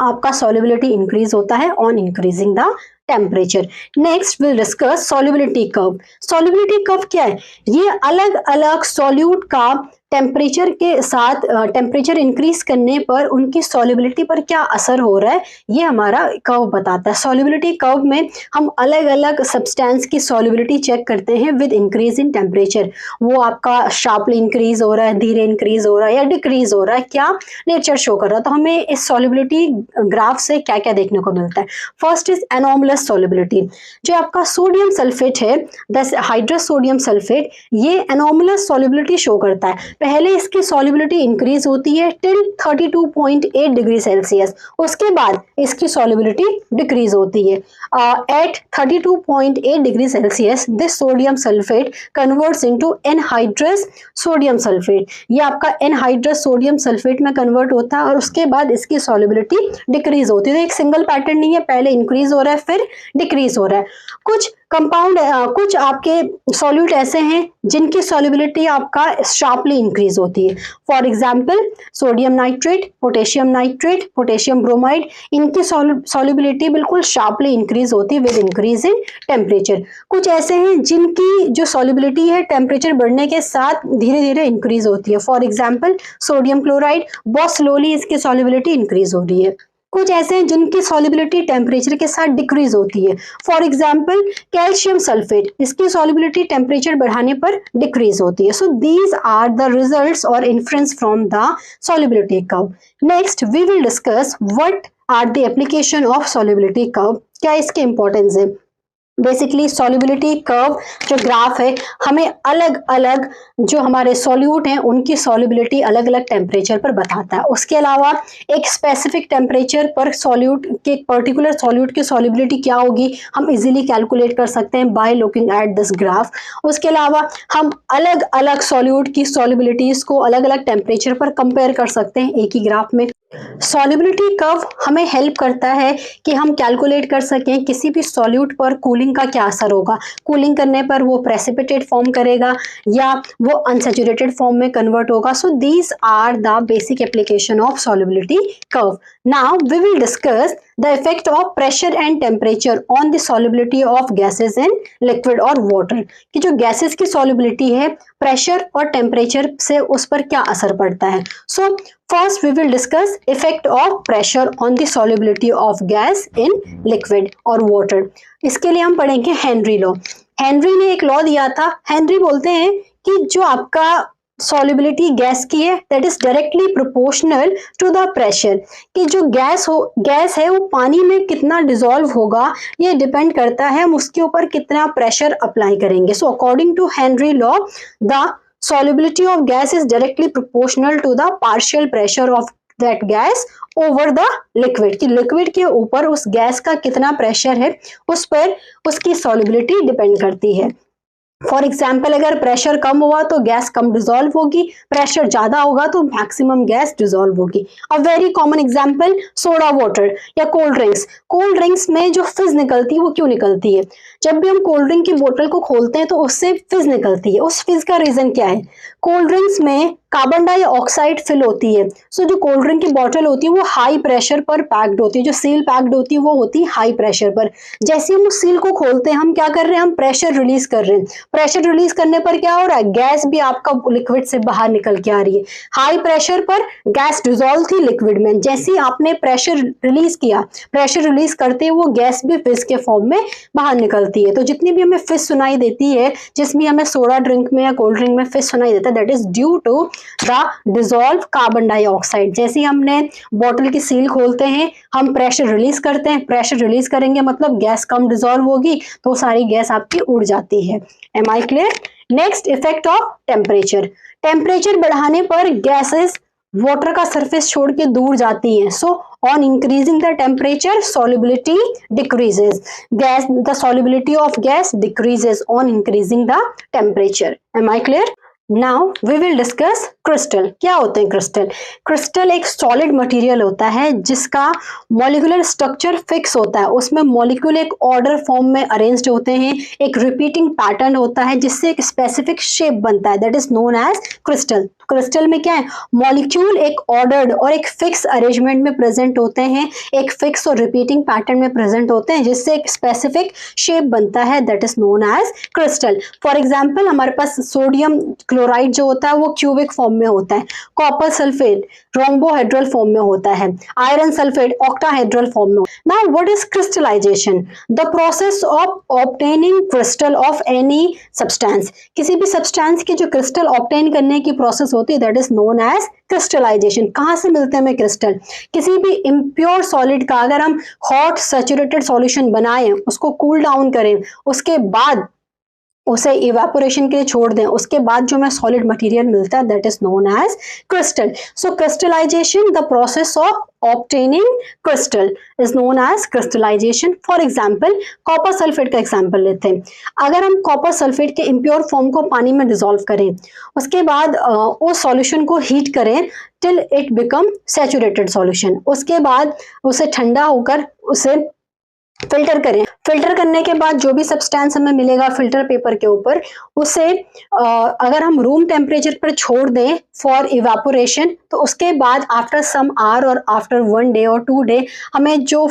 आपका सॉल्युबिलिटी इंक्रीज होता है on increasing the temperature. Next will discuss solubility curve. Solubility curve क्या है, ये अलग अलग सॉल्यूट का टेम्परेचर के साथ टेम्परेचर इंक्रीज करने पर उनकी सॉल्युबिलिटी पर क्या असर हो रहा है, ये हमारा कर्व बताता है। सॉल्युबिलिटी कर्व में हम अलग अलग सब्सटेंस की सॉल्युबिलिटी चेक करते हैं विद इंक्रीज इन टेम्परेचर। वो आपका शार्पली इंक्रीज हो रहा है, धीरे इंक्रीज हो रहा है या डिक्रीज हो रहा है, क्या नेचर शो कर रहा है। तो हमें इस सॉल्युबिलिटी ग्राफ से क्या क्या देखने को मिलता है। First is anomalous solubility. जो आपका सोडियम सल्फेट है, हाइड्रस सोडियम सल्फेट, ये एनोमलस सॉल्युबिलिटी शो करता है। पहले इसकी सॉल्युबिलिटी इंक्रीज होती है टिल 32.8 डिग्री सेल्सियस, उसके बाद इसकी सॉल्युबिलिटी डिक्रीज होती है। At 32.8 degree Celsius this sodium sulphate converts into anhydrous sodium sulphate. ये आपका एनहाइड्रस सोडियम सल्फेट में कन्वर्ट होता है और उसके बाद इसकी सॉल्युबिलिटी डिक्रीज होती है। तो एक सिंगल पैटर्न नहीं है, पहले इंक्रीज हो रहा है फिर डिक्रीज हो रहा है। कुछ कंपाउंड, कुछ आपके सॉल्यूट ऐसे हैं जिनकी सॉल्युबिलिटी आपका शार्पली इंक्रीज होती है। For example sodium nitrate, potassium nitrate, potassium bromide, इनकी सॉल्युबिलिटी बिल्कुल शार्पली इंक्रीज होती है विद इंक्रीज इन टेम्परेचर। कुछ ऐसे हैं जिनकी जो सॉल्युबिलिटी है टेम्परेचर बढ़ने के साथ धीरे धीरे इंक्रीज होती है। फॉर एग्जाम्पल सोडियम क्लोराइड, बहुत स्लोली इसकी सॉल्युबिलिटी इंक्रीज हो रही है। कुछ ऐसे हैं जिनकी सॉल्युबिलिटी टेम्परेचर के साथ डिक्रीज होती है। फॉर एग्जांपल कैल्शियम सल्फेट, इसकी सॉल्युबिलिटी टेम्परेचर बढ़ाने पर डिक्रीज होती है। So these are the results और inference from the solubility curve. Next we will discuss what are the application of solubility curve, क्या इसके इंपॉर्टेंस है। बेसिकली सॉल्युबिलिटी कर्व जो ग्राफ है हमें अलग अलग जो हमारे सॉल्यूट हैं उनकी सॉल्युबिलिटी अलग अलग टेम्परेचर पर बताता है। उसके अलावा एक स्पेसिफिक टेम्परेचर पर सॉल्यूट के, पर्टिकुलर सॉल्यूट की सॉल्युबिलिटी क्या होगी हम इजीली कैलकुलेट कर सकते हैं by looking at this graph. उसके अलावा हम अलग अलग सॉल्यूट की सॉल्युबिलिटीज को अलग अलग टेम्परेचर पर कंपेयर कर सकते हैं एक ही ग्राफ में। सॉल्युबिलिटी कर्व हमें हेल्प करता है कि हम कैलकुलेट कर सकें किसी भी सॉल्यूट पर कूलिंग का क्या असर होगा। कूलिंग करने पर वो प्रेसिपिटेट फॉर्म करेगा या वो अनसैचुरेटेड फॉर्म में कन्वर्ट होगा। So these are the basic application of solubility curve. Now we will discuss the effect of pressure and temperature on the solubility of gases in liquid और water. कि जो gases की solubility है pressure और temperature से उस पर क्या असर पड़ता है। सो First, we will discuss effect of pressure on the solubility of gas in liquid or water. इसके लिए हम पढ़ेंगे हेनरी लॉ। हेनरी ने एक लॉ दिया था। हेनरी बोलते हैं कि जो आपका सॉल्युबिलिटी गैस की है that is directly proportional to the pressure. कि जो गैस है वो पानी में कितना डिसॉल्व होगा ये डिपेंड करता है हम उसके ऊपर कितना प्रेशर अप्लाई करेंगे। So according to Henry law the solubility of gas is directly proportional to the partial pressure of that gas over the liquid। कि लिक्विड के ऊपर उस गैस का कितना प्रेशर है उस पर उसकी solubility डिपेंड करती है। फॉर एग्जाम्पल अगर प्रेशर कम हुआ तो गैस कम डिसॉल्व होगी, प्रेशर ज्यादा होगा तो मैक्सिमम गैस डिसॉल्व होगी। A very common example soda water या कोल्ड ड्रिंक्स। कोल्ड ड्रिंक्स में जो फिज निकलती है वो क्यों निकलती है। जब भी हम कोल्ड ड्रिंक की बोतल को खोलते हैं तो उससे फिज निकलती है। उस फिज का रीजन क्या है। कोल्ड ड्रिंक्स में कार्बन डाइऑक्साइड फिल होती है। सो जो कोल्ड ड्रिंक की बॉटल होती है वो हाई प्रेशर पर पैक्ड होती है, जो सील पैक्ड होती है वो होती है हाई प्रेशर पर। जैसे हम उस सील को खोलते हैं हम क्या कर रहे हैं, हम प्रेशर रिलीज कर रहे हैं। प्रेशर रिलीज करने पर क्या हो रहा है, गैस भी आपका लिक्विड से बाहर निकल के आ रही है। हाई प्रेशर पर गैस डिसॉल्व थी लिक्विड में, जैसे ही आपने प्रेशर रिलीज किया, प्रेशर रिलीज करते ही वो गैस भी फिश के फॉर्म में बाहर निकलती है। तो जितनी भी हमें फिश सुनाई देती है, जिसमें हमें सोडा ड्रिंक में या कोल्ड ड्रिंक में फिश सुनाई देता है, that is due to the dissolve carbon dioxide. जैसे हमने बॉटल की सील खोलते हैं, हम प्रेशर रिलीज करते हैं, प्रेशर रिलीज करेंगे मतलब गैस कम डिसॉल्व होगी, तो सारी गैस आपकी उड़ जाती है। Am I clear? Next, effect of temperature. Temperature बढ़ाने पर गैसेस वाटर का सरफेस छोड़ के दूर जाती है। So on increasing the temperature solubility decreases. The solubility of gas decreases on increasing the temperature. Am I clear? Now we will discuss crystal. क्या होते हैं क्रिस्टल? क्रिस्टल एक सॉलिड मटेरियल होता है जिसका मॉलिक्यूलर स्ट्रक्चर फिक्स होता है, उसमें मॉलिक्यूल एक ऑर्डर फॉर्म में अरेंज्ड होते हैं, एक रिपीटिंग पैटर्न होता है जिससे एक स्पेसिफिक शेप बनता है, that is known as crystal. Crystal में क्या है, मॉलिक्यूल एक ऑर्डर्ड और एक फिक्स अरेंजमेंट में प्रेजेंट होते हैं, एक फिक्स और रिपीटिंग पैटर्न में प्रेजेंट होते हैं जिससे एक स्पेसिफिक शेप बनता है, that is known as crystal. For example हमारे पास सोडियम क्लोराइड जो होता है वो क्यूबिक फॉर्म में होता है, कॉपर सल्फेट रोम्बोहेड्रल फॉर्म में होता है, आयरन सल्फेट ऑक्टाहेड्रल फॉर्म में। Now what is crystallization? The process of obtaining crystal of any substance. किसी भी सब्सटेंस की जो क्रिस्टल ऑब्टेन करने की प्रोसेस होती है, that is known as crystallization. कहां से मिलते हैं हमें क्रिस्टल? किसी भी इम्प्योर सॉलिड का अगर हम हॉट सैचुरेटेड सॉल्यूशन बनाएं, उसको कूल डाउन करें, उसके बाद उसे इवेपोरेशन के लिए छोड़ दें, उसके बाद जो हमें सॉलिड मटेरियल मिलता है, that is known as crystal. So crystallization, the process of obtaining crystal is known as crystallization. For example, copper sulphate का एग्जांपल लेते हैं। अगर हम कॉपर सल्फेट के इम्प्योर फॉर्म को पानी में डिसॉल्व करें, उसके बाद उस सॉल्यूशन को हीट करें till it become saturated solution, उसके बाद उसे ठंडा होकर उसे फिल्टर करें। फिल्टर करने के बाद जो भी सब्सटेंस हमें मिलेगा फिल्टर पेपर के ऊपर, उसे अगर हम रूम टेम्परेचर पर छोड़ दें फॉर इवेपोरेशन, तो उसके बाद आफ्टर सम आवर और आफ्टर 1 डे और 2 डे हमें जो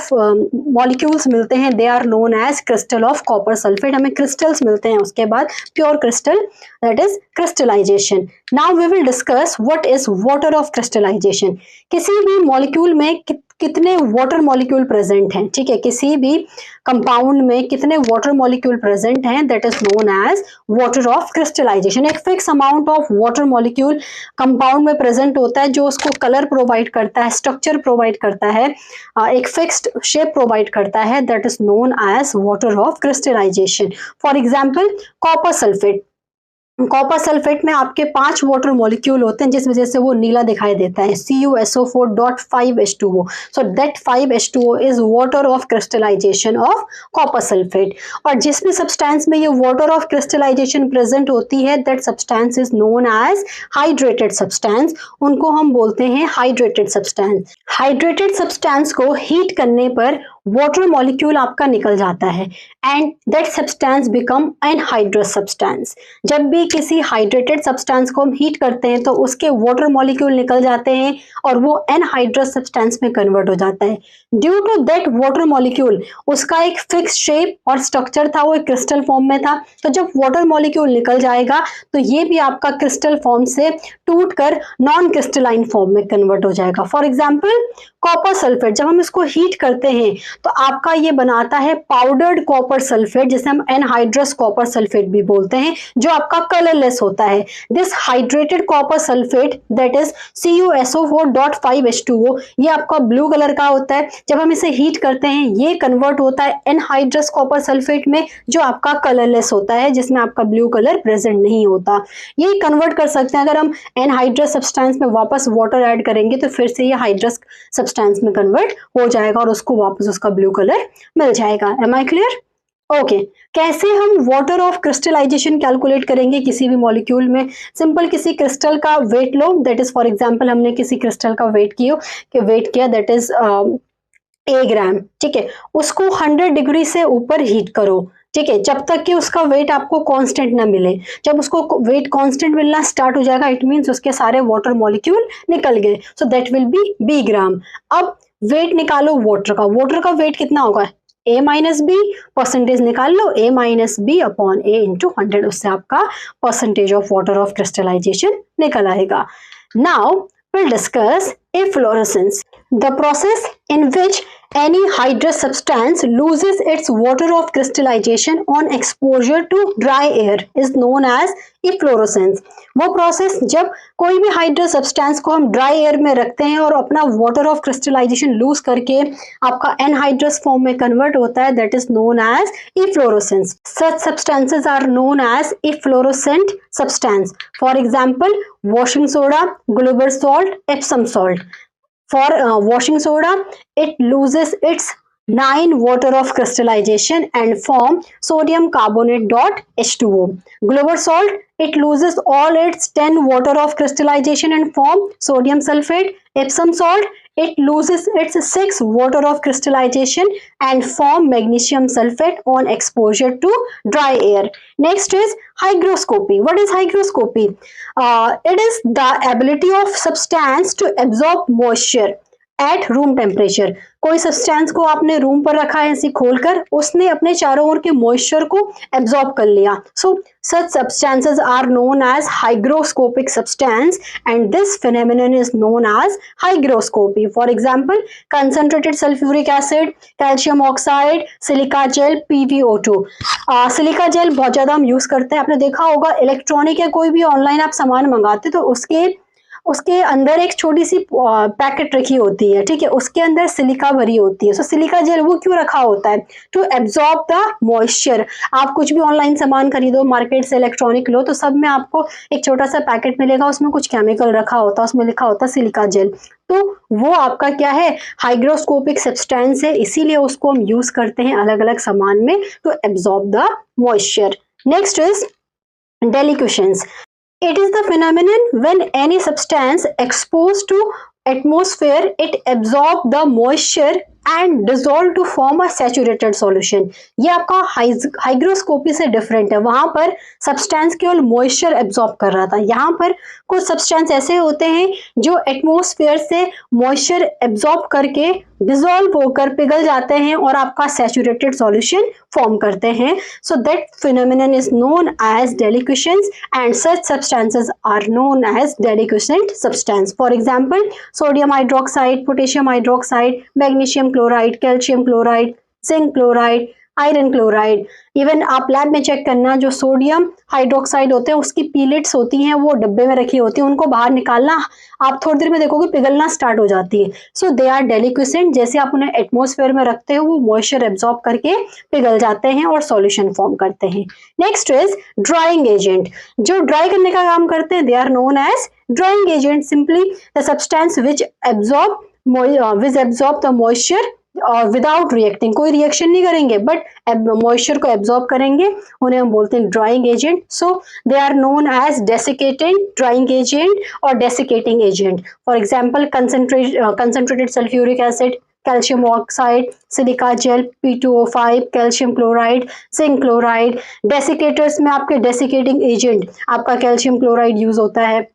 मॉलिक्यूल्स मिलते हैं, they are known as crystal of copper sulphate. हमें क्रिस्टल्स मिलते हैं उसके बाद, pure crystal, that is crystallization. Now we will discuss what is water of crystallization. किसी भी मॉलिक्यूल में कितने वाटर मॉलिक्यूल प्रेजेंट हैं, ठीक है, किसी भी कंपाउंड में कितने वाटर मॉलिक्यूल प्रेजेंट हैं, that is known as water of crystallisation. एक fix amount of water molecule compound में प्रेजेंट होता है जो उसको कलर प्रोवाइड करता है, स्ट्रक्चर प्रोवाइड करता है, एक फिक्स्ड शेप प्रोवाइड करता है, that is known as water of crystallization. For example copper sulphate. Copper sulphate में आपके 5 वाटर मॉलिक्यूल होते हैं जिस वजह से वो नीला दिखाई देता है, CuSO4.5H2O। So that 5H2O is water of crystallization of copper sulphate. और जिस भी सब्सटेंस में ये वाटर ऑफ क्रिस्टलाइजेशन प्रेजेंट होती है, that substance is known as hydrated substance. उनको हम बोलते हैं हाइड्रेटेड सब्सटेंस। हाइड्रेटेड सब्सटेंस को हीट करने पर वाटर मॉलिक्यूल आपका निकल जाता है and that substance become anhydrous substance. जब भी किसी हाइड्रेटेड सब्सटेंस को हम हीट करते हैं तो उसके वाटर मॉलिक्यूल निकल जाते हैं और वो एनहाइड्रस सब्सटेंस में कन्वर्ट हो जाता है। Due to that water molecule, उसका एक फिक्स शेप और स्ट्रक्चर था, वो एक क्रिस्टल फॉर्म में था। तो जब वाटर मॉलिक्यूल निकल जाएगा तो ये भी आपका क्रिस्टल फॉर्म से टूटकर नॉन क्रिस्टलाइन फॉर्म में कन्वर्ट हो जाएगा। फॉर एग्जाम्पल कॉपर सल्फेट, जब हम इसको हीट करते हैं तो आपका ये बनाता है पाउडर्ड कॉपर सल्फेट, जिसे हम एनहाइड्रस कॉपर सल्फेट भी बोलते हैं, जो आपका कलरलेस होता है। This hydrated copper sulphate that is CuSO4.5H2O, ये आपका ब्लू कलर का होता है। जब हम इसे हीट करते हैं ये कन्वर्ट होता है एनहाइड्रस कॉपर सल्फेट में, जो आपका कलरलेस होता है, जिसमें आपका ब्लू कलर प्रेजेंट नहीं होता। ये कन्वर्ट कर सकते हैं, अगर हम एनहाइड्रस सब्सटेंस में वापस वाटर ऐड करेंगे तो फिर से ये हाइड्रस सब्सटेंस में कन्वर्ट हो जाएगा और उसको वापस उसका ब्लू कलर मिल जाएगा। Am I clear? ओके, कैसे हम वाटर ऑफ क्रिस्टलाइजेशन कैलकुलेट करेंगे किसी भी मॉलिक्यूल में? सिंपल, किसी क्रिस्टल का वेट लो, दैट इज फॉर एग्जांपल हमने किसी क्रिस्टल का वेट किया दैट इज A ग्राम, ठीक है, उसको 100 डिग्री से ऊपर हीट करो, ठीक है, जब तक कि उसका वेट आपको कांस्टेंट ना मिले। जब उसको वेट कांस्टेंट मिलना स्टार्ट हो जाएगा, इट मींस उसके सारे वाटर मॉलिक्यूल निकल गए, so that will be B gram. अब वेट निकालो वाटर का वेट कितना होगा, a माइनस बी, परसेंटेज निकाल लो, a minus B upon a into 100, उससे आपका percentage of water of crystallization निकल आएगा। Now we'll discuss efflorescence, the process in which any hydrous substance loses its water of crystallization on exposure to dry air is known as efflorescence। वो process जब कोई भी hydrous substance को हम dry air में रखते हैं और अपना वाटर ऑफ क्रिस्टलाइजेशन लूज करके आपका एनहाइड्रस फॉर्म में कन्वर्ट होता है, that is known as efflorescence। Such substances are known as efflorescent substance. For example, washing soda, Global salt, Epsom salt. For washing soda, it loses its 9 water of crystallization and form sodium carbonate dot H2O. Global salt, it loses all its 10 water of crystallization and form sodium sulfate. Epsom salt, it loses its 6 water of crystallization and form magnesium sulfate on exposure to dry air. Next is hygroscopy. What is hygroscopy? It is the ability of substance to absorb moisture at room temperature. कोई substance को आपने room पर रखा है ऐसे खोलकर, उसने अपने चारों ओर के मॉइस्चर को एब्जॉर्ब कर लिया। So such substances are known as hygroscopic substance and this phenomenon is known as hygroscopy. For example, concentrated sulphuric acid, calcium oxide, silica gel, PbO2। Silica gel बहुत ज्यादा हम यूज करते हैं, आपने देखा होगा इलेक्ट्रॉनिक या कोई भी ऑनलाइन आप सामान मंगाते तो उसके अंदर एक छोटी सी पैकेट रखी होती है, ठीक है, उसके अंदर सिलिका भरी होती है। सो सिलिका जेल वो क्यों रखा होता है? To absorb the moisture. आप कुछ भी ऑनलाइन सामान खरीदो, मार्केट से इलेक्ट्रॉनिक लो, तो सब में आपको एक छोटा सा पैकेट मिलेगा, उसमें कुछ केमिकल रखा होता है, उसमें लिखा होता है सिलिका जेल। तो वो आपका क्या है, हाइग्रोस्कोपिक सब्सटेंस है, इसीलिए उसको हम यूज करते हैं अलग अलग सामान में to absorb the moisture. Next is deliquescence. It is the phenomenon when any substance exposed to atmosphere, it absorbs the moisture and dissolve to form a saturated solution। ये आपका हाइग्रोस्कोपी से डिफरेंट है। वहां पर सब्सटेंस केवल मॉइस्चर एब्जॉर्ब कर रहा था, यहाँ पर कुछ सब्सटेंस ऐसे होते हैं जो एटमॉस्फेयर से मॉइस्चर एब्जॉर्ब करके डिसॉल्व होकर पिघल जाते हैं और आपका सैचुरेटेड सॉल्यूशन फॉर्म करते हैं। So that phenomenon is known as deliquescence and such substances are known as deliquescent substance. For example, sodium hydroxide, potassium hydroxide, magnesium chloride, calcium chloride, zinc chloride, iron chloride. Even आप lab में check करना, जो sodium hydroxide होते हैं उसकी पीलेट्स होती हैं, वो डब्बे में रखी होती हैं, उनको बाहर निकालना आप थोड़ी देर में देखोगे पिघलना स्टार्ट हो जाती है। सो दे आर डेलिक्वेसेंट, जैसे आप उन्हें एटमॉस्फेयर में रखते हो वो मॉइस्चर एब्जॉर्ब करके पिघल जाते हैं और सॉल्यूशन फॉर्म करते हैं। Next is drying agent. जो ड्राई करने का काम करते हैं, they are known as drying agent. Simply the substance which absorb the moisture और विदाउट रिएक्टिंग, कोई रिएक्शन नहीं करेंगे बट मॉइस्चर को एब्जॉर्ब करेंगे, उन्हें हम बोलते हैं drying agent. So they are known as desiccating drying agent और desiccating agent. For example, concentrated sulphuric acid, calcium oxide, silica gel, P2O5, calcium chloride, zinc chloride. Desiccators में आपके डेसिकेटिंग एजेंट आपका कैल्शियम क्लोराइड यूज होता है।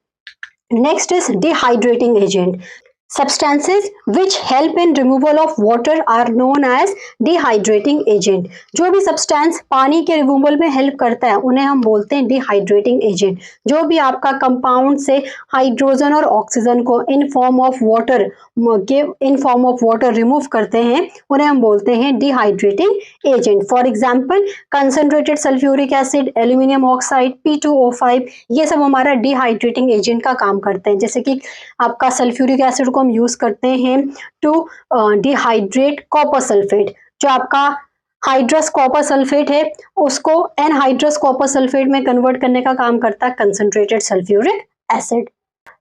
Next is dehydrating agent. Substances which help in removal of water are known as dehydrating agent। जो भी substance पानी के removal में हेल्प करता है उन्हें हम बोलते हैं डिहाइड्रेटिंग एजेंट। जो भी आपका कंपाउंड से हाइड्रोजन और ऑक्सीजन को इन फॉर्म ऑफ वाटर रिमूव करते हैं उन्हें हम बोलते हैं dehydrating agent. For example, concentrated sulphuric acid, aluminium oxide, P2O5, ये सब हमारा डिहाइड्रेटिंग एजेंट का काम करते हैं। जैसे कि आपका सल्फ्यूरिक एसिड हम यूज करते हैं टू डिहाइड्रेट कॉपर सल्फेट। जो आपका हाइड्रस कॉपर सल्फेट है उसको एनहाइड्रस कॉपर सल्फेट में कन्वर्ट करने का काम करता है concentrated sulphuric acid.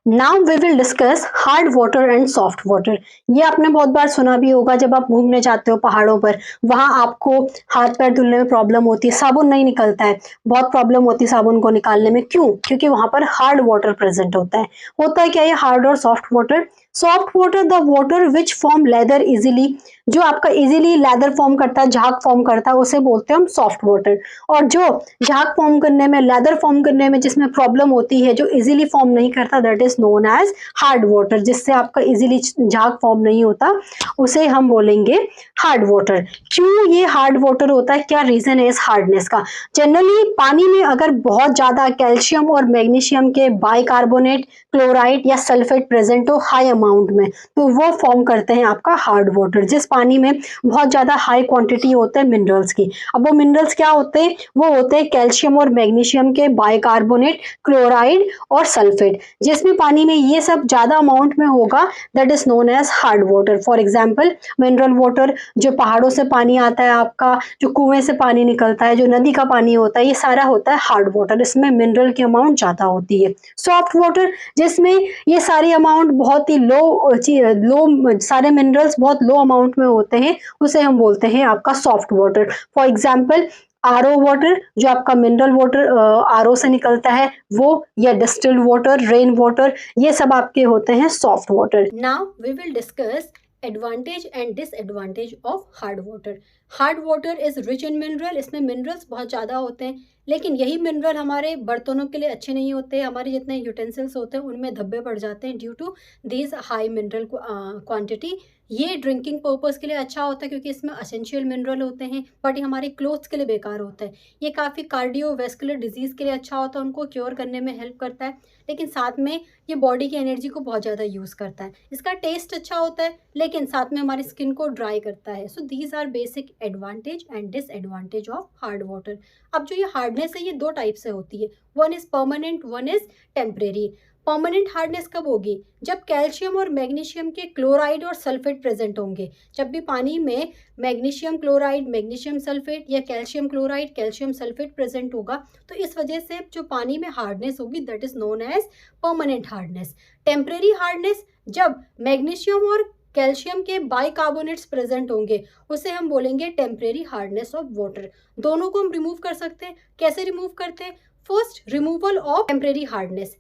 Now we will discuss hard water and soft water. ये आपने बहुत बार सुना भी होगा, जब आप घूमने जाते हो पहाड़ों पर, वहां आपको हाथ पैर धुलने में प्रॉब्लम होती है, साबुन नहीं निकलता है, बहुत प्रॉब्लम होती है साबुन को निकालने में। क्यों? क्योंकि वहां पर हार्ड वाटर प्रेजेंट होता है। होता है क्या ये हार्ड और soft water? Soft water the water which form lather easily, जो आपका इजिली लेदर फॉर्म करता है, झाग फॉर्म करता है, उसे बोलते हैं हम सॉफ्ट वाटर। और जो झाग फॉर्म करने में, लेदर फॉर्म करने में जिसमें प्रॉब्लम होती है, जो इजीली फॉर्म नहीं करता, that is known as hard water. जिससे आपका इजीली झाग फॉर्म नहीं होता, उसे हम बोलेंगे हार्ड वाटर। क्यों ये हार्ड वाटर होता है? क्या रीजन है इस हार्डनेस का? जनरली पानी में अगर बहुत ज्यादा कैल्शियम और मैग्नीशियम के बाइकार्बोनेट, क्लोराइड या सल्फेट प्रेजेंट हो हाई अमाउंट में, तो वो फॉर्म करते हैं आपका हार्ड वाटर। जिस पानी में बहुत ज्यादा हाई क्वांटिटी होते हैं मिनरल्स की। अब वो मिनरल्स क्या होते हैं? वो होते हैं कैल्शियम और मैग्नीशियम के बाइकार्बोनेट, क्लोराइड और सल्फेट। जिस भी पानी में ये सब ज्यादा अमाउंट में होगा, that is known as hard water. For example mineral water, जो पहाड़ों से पानी आता है आपका, जो कुएं से पानी निकलता है, जो नदी का पानी होता है, ये सारा होता है हार्ड वाटर। इसमें मिनरल की अमाउंट ज्यादा होती है। सॉफ्ट वाटर, जिसमें ये सारी अमाउंट बहुत ही लो, सारे मिनरल्स बहुत लो अमाउंट में होते हैं, उसे हम बोलते हैं आपका soft water. For example RO water, जो आपका मिनरल वाटर आरओ से निकलता है वो, या डिस्टिल्ड वाटर, रेन वाटर, ये सब आपके होते हैं soft water. Now we will discuss advantage and disadvantage of hard water. Hard water is rich in mineral, इसमें मिनरल्स बहुत ज़्यादा होते हैं, लेकिन यही मिनरल हमारे बर्तनों के लिए अच्छे नहीं होते। हमारे जितने यूटेंसिल्स होते हैं उनमें धब्बे पड़ जाते हैं due to this high mineral quantity. ये ड्रिंकिंग पर्पस के लिए अच्छा होता है क्योंकि इसमें असेंशियल मिनरल होते हैं, बट ये हमारे क्लोथ्स के लिए बेकार होता है। ये काफ़ी कार्डियोवैस्कुलर डिजीज़ के लिए अच्छा होता है, उनको क्योर करने में हेल्प करता है, लेकिन साथ में ये बॉडी की एनर्जी को बहुत ज़्यादा यूज़ करता है। इसका टेस्ट अच्छा होता है, लेकिन साथ में हमारी स्किन को ड्राई करता है। So these are basic advantage and disadvantage of hard water. अब जो ये हार्डनेस है, ये दो टाइप से होती है, one is permanent, one is temporary. Permanent hardness कब होगी? जब कैल्शियम और मैग्नीशियम के क्लोराइड और सल्फेट प्रेजेंट होंगे। जब भी पानी में मैग्नीशियम क्लोराइड, मैग्नीशियम सल्फेट या calcium chloride, calcium sulphate present होगा, तो इस वजह से जो पानी में हार्डनेस होगी, that is known as permanent hardness. Temporary hardness, जब मैग्नीशियम और कैल्शियम के बाइकार्बोनेट्स प्रेजेंट होंगे, उसे हम बोलेंगे टेम्परेरी हार्डनेस ऑफ वाटर। दोनों को हम रिमूव कर सकते हैं। कैसे रिमूव करते हैं? First, removal of temporary hardness.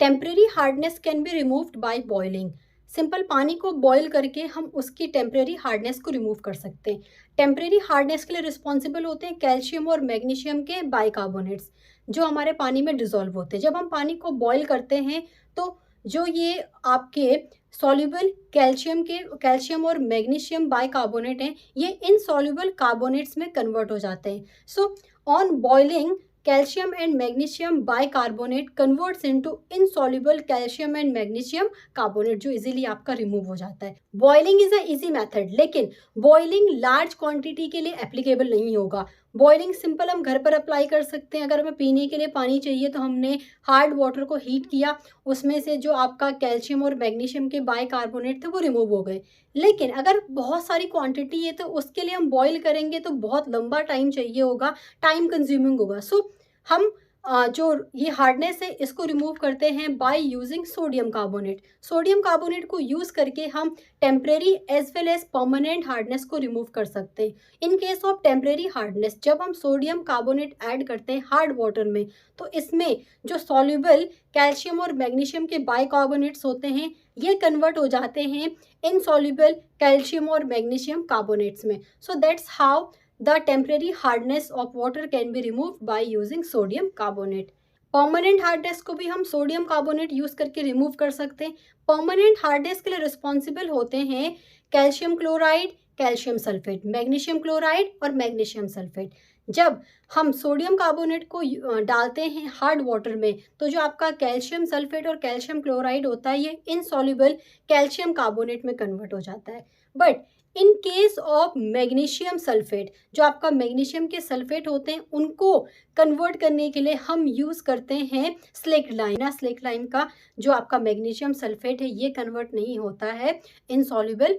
Temporary hardness can be removed by boiling. Simple पानी को बॉईल करके हम उसकी टेम्परेरी हार्डनेस को रिमूव कर सकते हैं। टेम्परेरी हार्डनेस के लिए रिस्पॉन्सिबल होते हैं कैल्शियम और मैग्नीशियम के बाइकार्बोनेट्स, जो हमारे पानी में डिजोल्व होते हैं। जब हम पानी को बॉईल करते हैं तो जो ये आपके सॉल्युबल कैल्शियम और मैग्नीशियम बाइकार्बोनेट हैं, ये इनसॉल्युबल कार्बोनेट्स में कन्वर्ट हो जाते हैं। So on boiling, calcium and magnesium bicarbonate converts into insoluble calcium and magnesium carbonate, जो इजीली आपका रिमूव हो जाता है। Boiling is a easy method, लेकिन बॉइलिंग लार्ज क्वांटिटी के लिए एप्लीकेबल नहीं होगा। बॉइलिंग सिंपल हम घर पर अप्लाई कर सकते हैं। अगर हमें पीने के लिए पानी चाहिए तो हमने हार्ड वाटर को हीट किया, उसमें से जो आपका कैल्शियम और मैग्नीशियम के बाइकार्बोनेट थे वो रिमूव हो गए। लेकिन अगर बहुत सारी क्वांटिटी है तो उसके लिए हम बॉईल करेंगे तो बहुत लंबा टाइम चाहिए होगा, टाइम कंज्यूमिंग होगा। सो हम जो ये हार्डनेस है इसको रिमूव करते हैं by using sodium carbonate. Sodium carbonate को यूज़ करके हम temporary as well as permanent hardness को रिमूव कर सकते हैं। In case of temporary hardness, जब हम सोडियम कार्बोनेट ऐड करते हैं हार्ड वाटर में, तो इसमें जो सॉल्युबल कैल्शियम और मैग्नीशियम के बाइकार्बोनेट्स होते हैं, ये कन्वर्ट हो जाते हैं इनसॉल्युबल कैल्शियम और मैग्नीशियम कार्बोनेट्स में। So that's how the temporary hardness of water can be removed by using sodium carbonate. Permanent hardness को भी हम सोडियम कार्बोनेट यूज करके रिमूव कर सकते हैं। परमानेंट हार्डनेस के लिए रिस्पॉन्सिबल होते हैं calcium chloride, calcium sulphate, magnesium chloride और मैग्नीशियम सल्फेट। जब हम सोडियम कार्बोनेट को डालते हैं हार्ड वाटर में, तो जो आपका कैल्शियम सल्फेट और कैल्शियम क्लोराइड होता है, ये इनसॉल्युबल कैल्शियम कार्बोनेट में कन्वर्ट हो जाता है। But in case of magnesium sulphate, जो आपका मैग्नीशियम के सल्फेट होते हैं, उनको कन्वर्ट करने के लिए हम यूज़ करते हैं स्लेक्ट लाइम। स्लेक्ट लाइम का जो आपका मैग्नीशियम सल्फेट है, ये कन्वर्ट नहीं होता है इनसॉल्युबल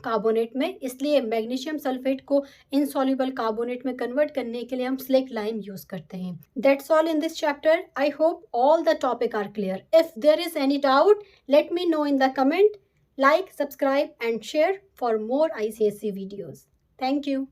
कार्बोनेट में, इसलिए मैग्नीशियम सल्फेट को इनसॉल्युबल कार्बोनेट में कन्वर्ट करने के लिए हम स्लेक्ट लाइम यूज करते हैं. That's all in this chapter. I hope all the topic are clear. If there is any doubt, let me know in the comment. Like, subscribe and share for more ICSE videos. Thank you.